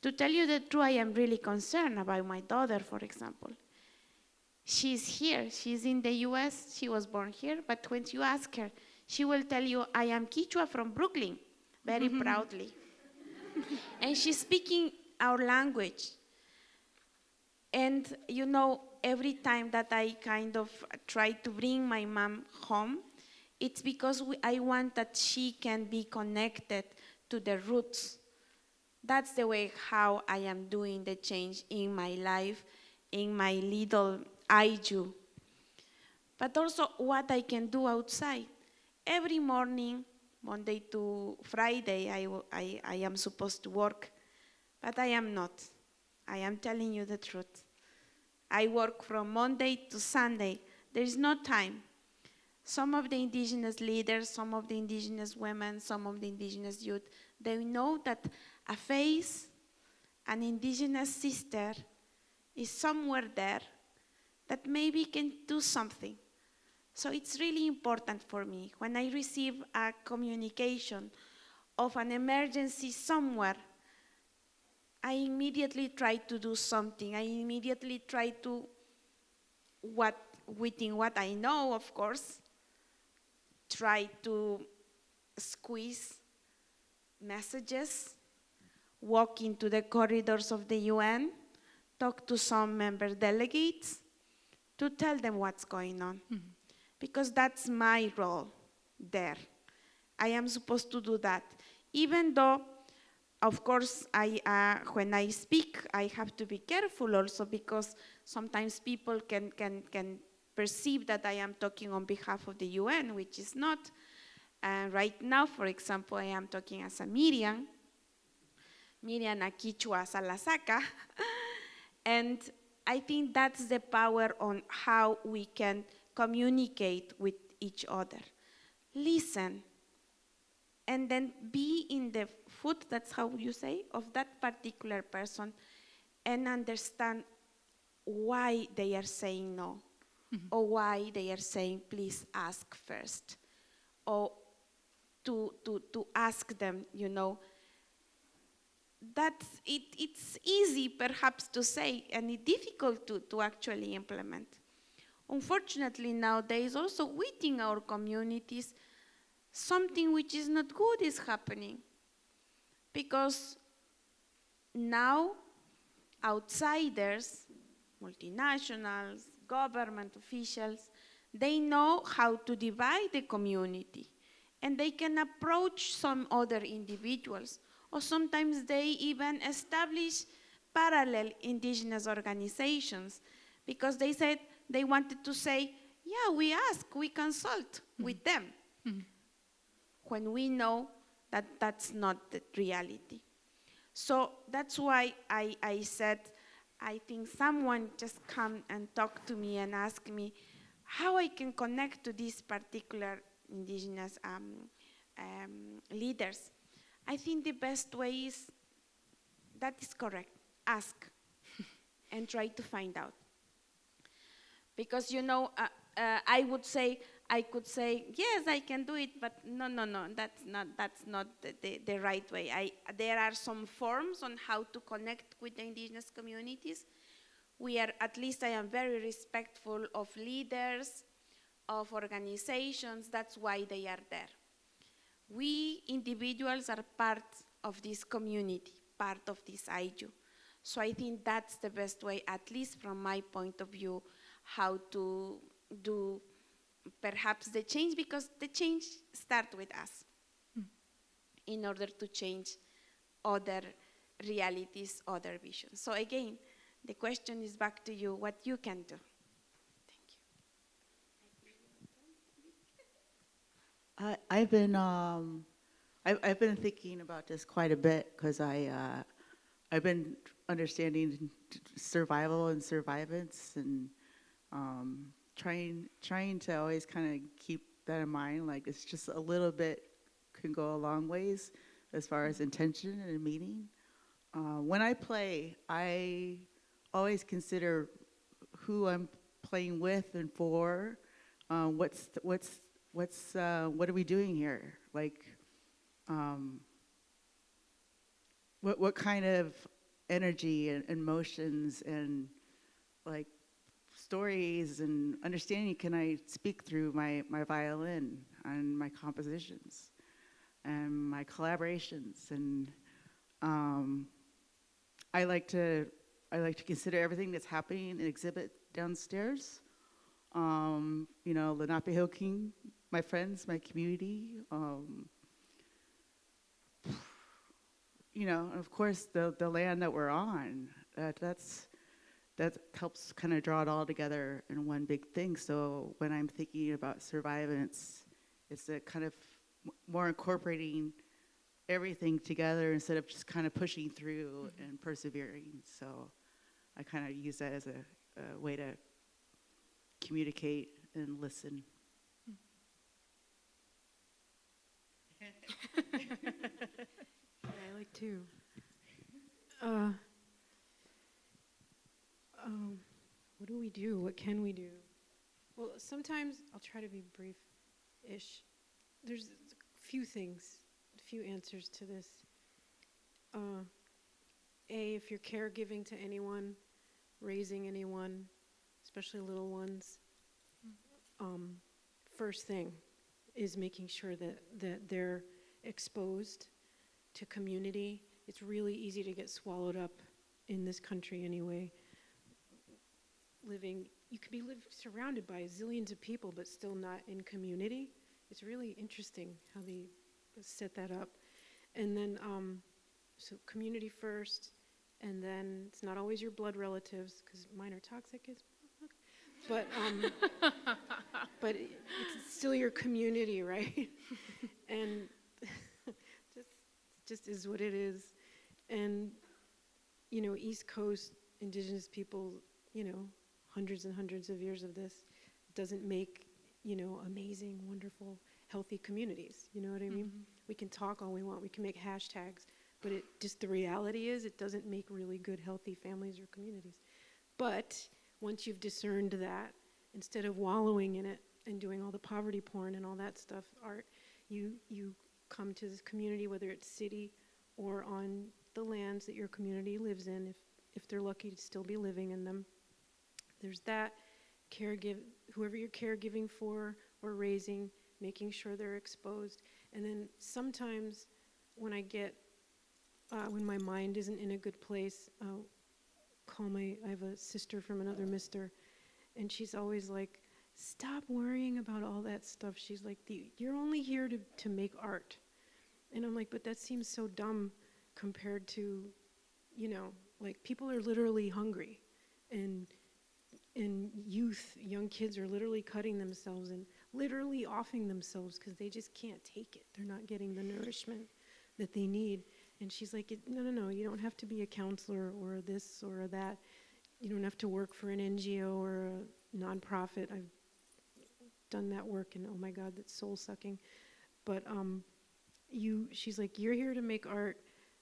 To tell you the truth, I am really concerned about my daughter, for example. She's here, she's in the US, she was born here, but when you ask her, she will tell you, I am Quechua from Brooklyn, very proudly. And she's speaking our language. And every time that I kind of try to bring my mom home, it's because I want that she can be connected to the roots. That's the way how I am doing the change in my life, in my little aiju. But also what I can do outside. Every morning, Monday to Friday, I am supposed to work, but I am not. I am telling you the truth. I work from Monday to Sunday. There is no time. Some of the indigenous leaders, some of the indigenous women, some of the indigenous youth, they know that a face, an indigenous sister, is somewhere there that maybe can do something. So it's really important for me. When I receive a communication of an emergency somewhere, I immediately try to do something. I immediately try to, within what I know, of course, try to squeeze messages, walk into the corridors of the UN, talk to some member delegates to tell them what's going on. Mm-hmm. Because that's my role there. I am supposed to do that. Even though, of course, when I speak, I have to be careful also because sometimes people can perceive that I am talking on behalf of the UN, which is not. Right now, for example, I am talking as a Miriam a Quichua Salasaka, and I think that's the power on how we can communicate with each other. Listen, and then be in the foot, that's how you say, of that particular person, and understand why they are saying no, mm-hmm. or why they are saying, please ask first, or to ask them, that it's easy perhaps to say and it's difficult to actually implement. Unfortunately, nowadays, also within our communities, something which is not good is happening. Because now, outsiders, multinationals, government officials, they know how to divide the community. And they can approach some other individuals. Or sometimes they even establish parallel indigenous organizations. Because they said, they wanted to say, yeah, we ask, we consult mm-hmm. with them. Mm-hmm. When we know that that's not the reality. So that's why I said, I think someone just come and talk to me and ask me how I can connect to these particular indigenous leaders. I think the best way is, that is correct, ask and try to find out. Because, I could say, yes, I can do it, but no, that's not the right way. There are some forms on how to connect with the indigenous communities. At least I am very respectful of leaders, of organizations, that's why they are there. We individuals are part of this community, part of this aiju. So I think that's the best way, at least from my point of view, how to do perhaps the change, because the change starts with us in order to change other realities, other visions. So again, The question is back to you, what you can do. I've been thinking about this quite a bit because I've been understanding survival and survivance and trying to always kind of keep that in mind. Like it's just a little bit can go a long ways as far as intention and meaning. When I play, I always consider who I'm playing with and for. What are we doing here? Like, what kind of energy and emotions and like stories and understanding can I speak through my violin and my compositions and my collaborations? And I like to consider everything that's happening in exhibit downstairs. Lenape Hill King, my friends, my community. And of course the land that we're on. That helps kind of draw it all together in one big thing. So when I'm thinking about survivance, it's a kind of more incorporating everything together instead of just kind of pushing through and persevering. So I kind of use that as a way to communicate and listen. I like to. What do we do? What can we do? Well, sometimes I'll try to be brief-ish. There's a few things, a few answers to this. If you're caregiving to anyone, raising anyone, especially little ones, first thing is making sure that they're exposed to community. It's really easy to get swallowed up in this country anyway. You could be surrounded by zillions of people but still not in community. It's really interesting how they set that up. And then, so community first, and then it's not always your blood relatives, because mine are toxic as fuck. But it's still your community, right? And just is what it is. And, East Coast indigenous people, hundreds and hundreds of years of this doesn't make, amazing, wonderful, healthy communities. You know what I mean? We can talk all we want. We can make hashtags. But the reality is it doesn't make really good, healthy families or communities. But once you've discerned that, instead of wallowing in it and doing all the poverty porn and all that stuff, art, you come to this community, whether it's city or on the lands that your community lives in, if they're lucky to still be living in them. There's that, whoever you're caregiving for or raising, making sure they're exposed. And then sometimes when when my mind isn't in a good place, I'll I have a sister from another mister, and she's always like, stop worrying about all that stuff. She's like, you're only here to make art. And I'm like, but that seems so dumb compared to, like people are literally hungry, and young kids are literally cutting themselves and literally offing themselves because they just can't take it. They're not getting the nourishment that they need. And she's like, no, you don't have to be a counselor or this or that. You don't have to work for an NGO or a nonprofit. I've done that work, and oh my God, that's soul-sucking. But she's like, you're here to make art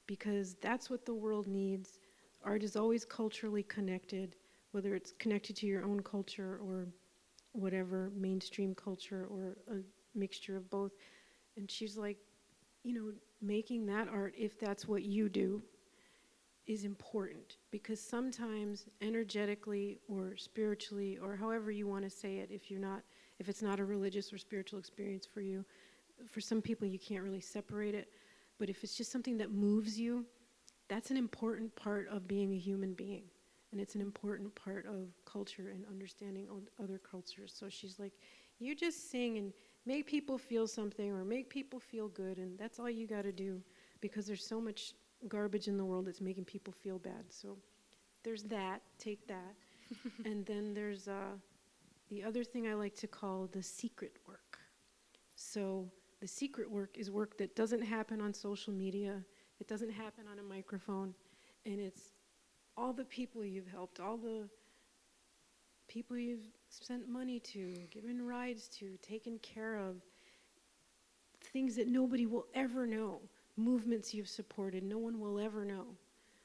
because that's what the world needs. Art is always culturally connected, whether it's connected to your own culture or whatever, mainstream culture or a mixture of both. And she's like, making that art, if that's what you do, is important, because sometimes energetically or spiritually or however you want to say it, if it's not a religious or spiritual experience for you, for some people you can't really separate it, but if it's just something that moves you, that's an important part of being a human being, and it's an important part of culture and understanding other cultures. So she's like, you just sing and make people feel something or make people feel good, and that's all you got to do, because there's so much garbage in the world that's making people feel bad. So there's that, take that. And then there's the other thing I like to call the secret work. So the secret work is work that doesn't happen on social media, it doesn't happen on a microphone, and it's all the people you've helped, all the people you've sent money to, given rides to, taken care of, things that nobody will ever know, movements you've supported, no one will ever know,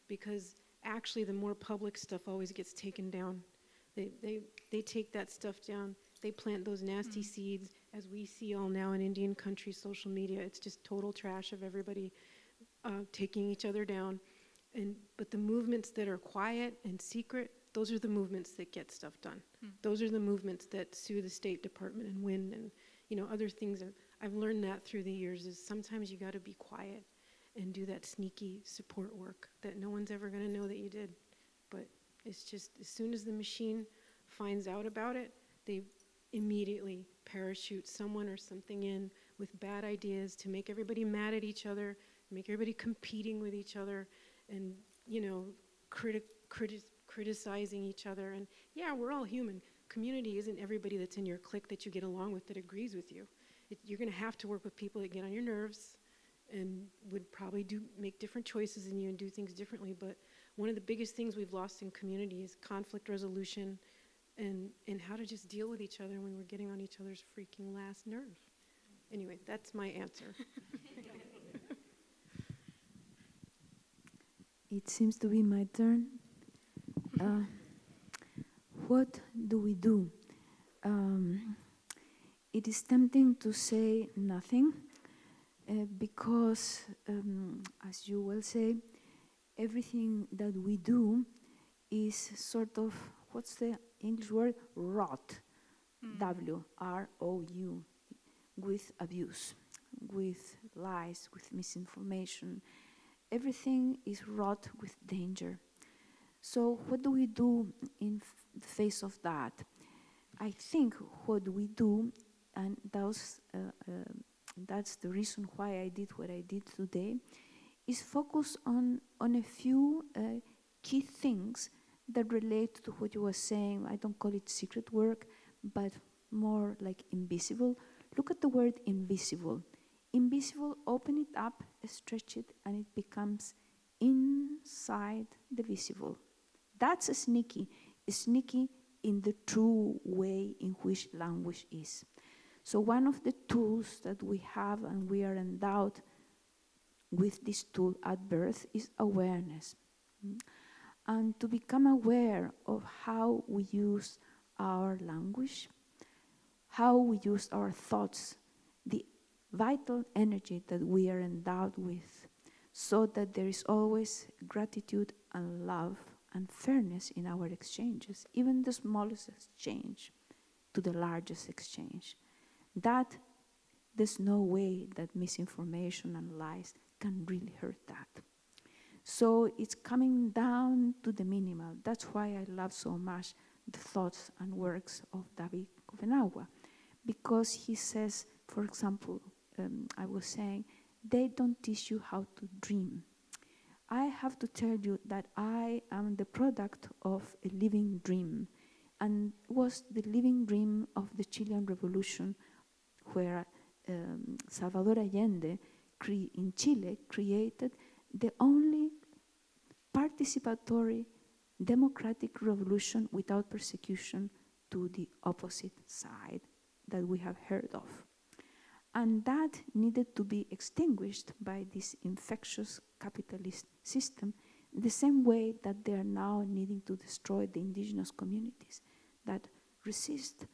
because actually the more public stuff always gets taken down. They take that stuff down, they plant those nasty seeds, as we see all now in Indian country social media. It's just total trash of everybody taking each other down. But the movements that are quiet and secret, those are the movements that get stuff done. Those are the movements that sue the State Department and win, and other things. I've learned that through the years, is sometimes you got to be quiet and do that sneaky support work that no one's ever going to know that you did. But it's just, as soon as the machine finds out about it, they immediately parachute someone or something in with bad ideas to make everybody mad at each other, make everybody competing with each other, and criticizing each other. And yeah, we're all human. Community isn't everybody that's in your clique that you get along with that agrees with you. You're going to have to work with people that get on your nerves and would probably make different choices than you and do things differently. But one of the biggest things we've lost in community is conflict resolution and how to just deal with each other when we're getting on each other's freaking last nerve. Anyway, that's my answer. It seems to be my turn. What do we do? It is tempting to say nothing because, as you will say, everything that we do is sort of, what's the English word? Rot. W-R-O-U, with abuse, with lies, with misinformation. Everything is wrought with danger. So what do we do in the face of that? I think what we do, and that's the reason why I did what I did today, is focus on a few key things that relate to what you were saying. I don't call it secret work, but more like invisible. Look at the word invisible. Invisible, open it up, stretch it, and it becomes inside the visible. That's sneaky in the true way in which language is. So one of the tools that we have, and we are endowed with this tool at birth, is awareness. And to become aware of how we use our language, how we use our thoughts, the vital energy that we are endowed with, so that there is always gratitude and love and fairness in our exchanges, even the smallest exchange to the largest exchange. That, there's no way that misinformation and lies can really hurt that. So it's coming down to the minimal. That's why I love so much the thoughts and works of David Covenagua, because he says, for example, I was saying, they don't teach you how to dream. I have to tell you that I am the product of a living dream, and was the living dream of the Chilean Revolution, where Salvador Allende in Chile created the only participatory democratic revolution without persecution to the opposite side that we have heard of. And that needed to be extinguished by this infectious capitalist system, the same way that they are now needing to destroy the indigenous communities that resist,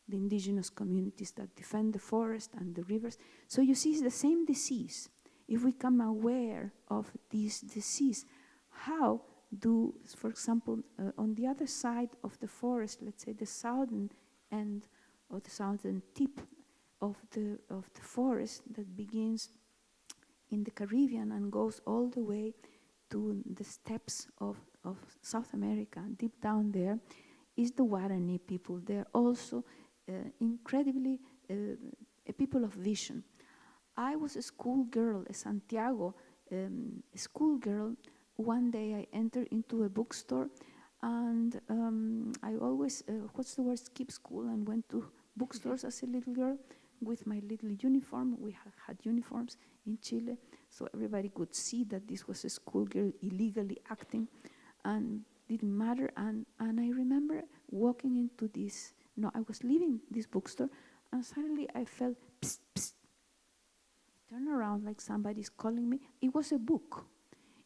the indigenous communities that defend the forest and the rivers. So you see, it's the same disease. If we become aware of this disease, how do, for example, on the other side of the forest, let's say the southern end or the southern tip of the forest that begins in the Caribbean and goes all the way to the steppes of South America, deep down there, is the Guarani people. They're also incredibly a people of vision. I was a schoolgirl, a Santiago schoolgirl, one day I entered into a bookstore, and I always, skip school and went to bookstores as a little girl with my little uniform. We had uniforms in Chile, so everybody could see that this was a schoolgirl illegally acting, and didn't matter. And I remember walking into this, I was leaving this bookstore, and suddenly I felt, psst, psst. I turned around like somebody's calling me. It was a book.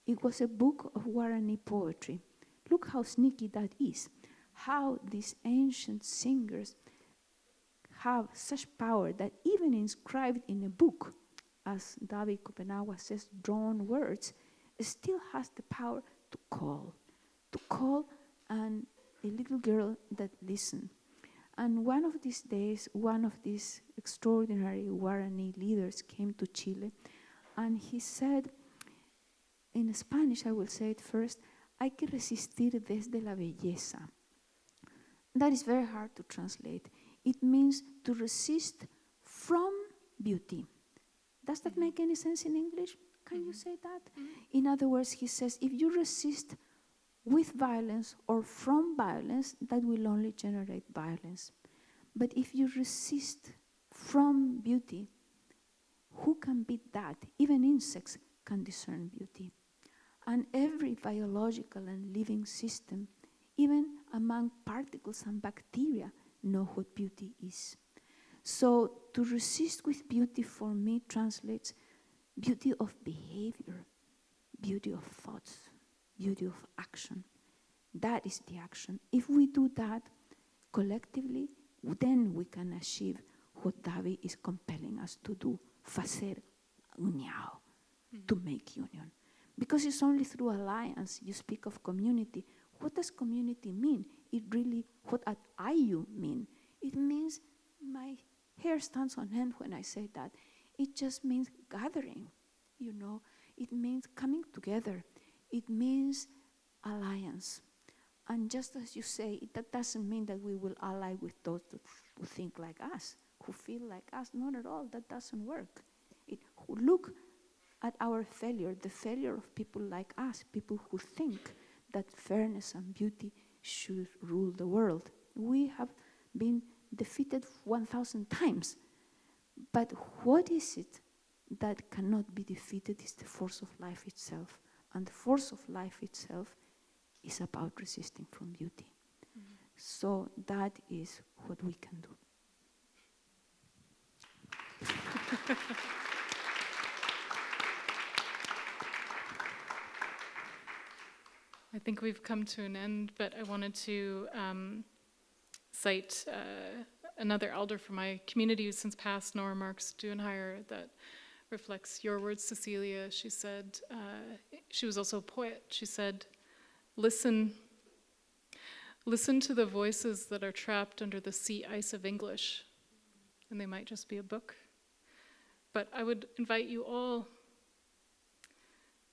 It was a book of Guarani poetry. Look how sneaky that is. How these ancient singers have such power that even inscribed in a book, as David Kopenawa says, drawn words, still has the power to call, and a little girl that listened. And one of these days, one of these extraordinary Guarani leaders came to Chile, and he said, in Spanish I will say it first, hay que resistir desde la belleza. That is very hard to translate. It means to resist from beauty. Does that make any sense in English? Can you say that? In other words, he says, if you resist with violence or from violence, that will only generate violence. But if you resist from beauty, who can beat that? Even insects can discern beauty. And every biological and living system, even among particles and bacteria, know what beauty is. So to resist with beauty for me translates beauty of behavior, beauty of thoughts, beauty of action. That is the action. If we do that collectively, then we can achieve what David is compelling us to do, fazer união, to make union. Because it's only through alliance. You speak of community. What does community mean? It really, what does IU mean? It means, my hair stands on end when I say that. It just means gathering, It means coming together. It means alliance. And just as you say, that doesn't mean that we will ally with those who think like us, who feel like us. Not at all. That doesn't work. Look at our failure, the failure of people like us, people who think that fairness and beauty should rule the world. We have been defeated 1,000 times. But what is it that cannot be defeated is the force of life itself. And the force of life itself is about resisting from beauty. So that is what we can do. I think we've come to an end, but I wanted to cite another elder from my community who's since passed, Nora Marks Duenheier, that reflects your words, Cecilia. She said, she was also a poet. She said, listen to the voices that are trapped under the sea ice of English, and they might just be a book. But I would invite you all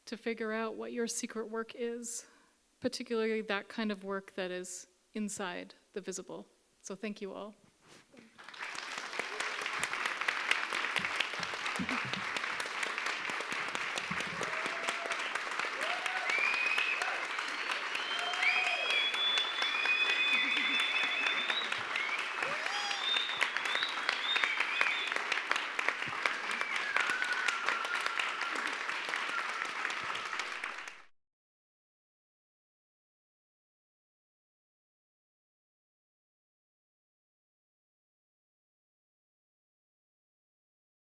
to figure out what your secret work is, particularly that kind of work that is inside the visible. So thank you all.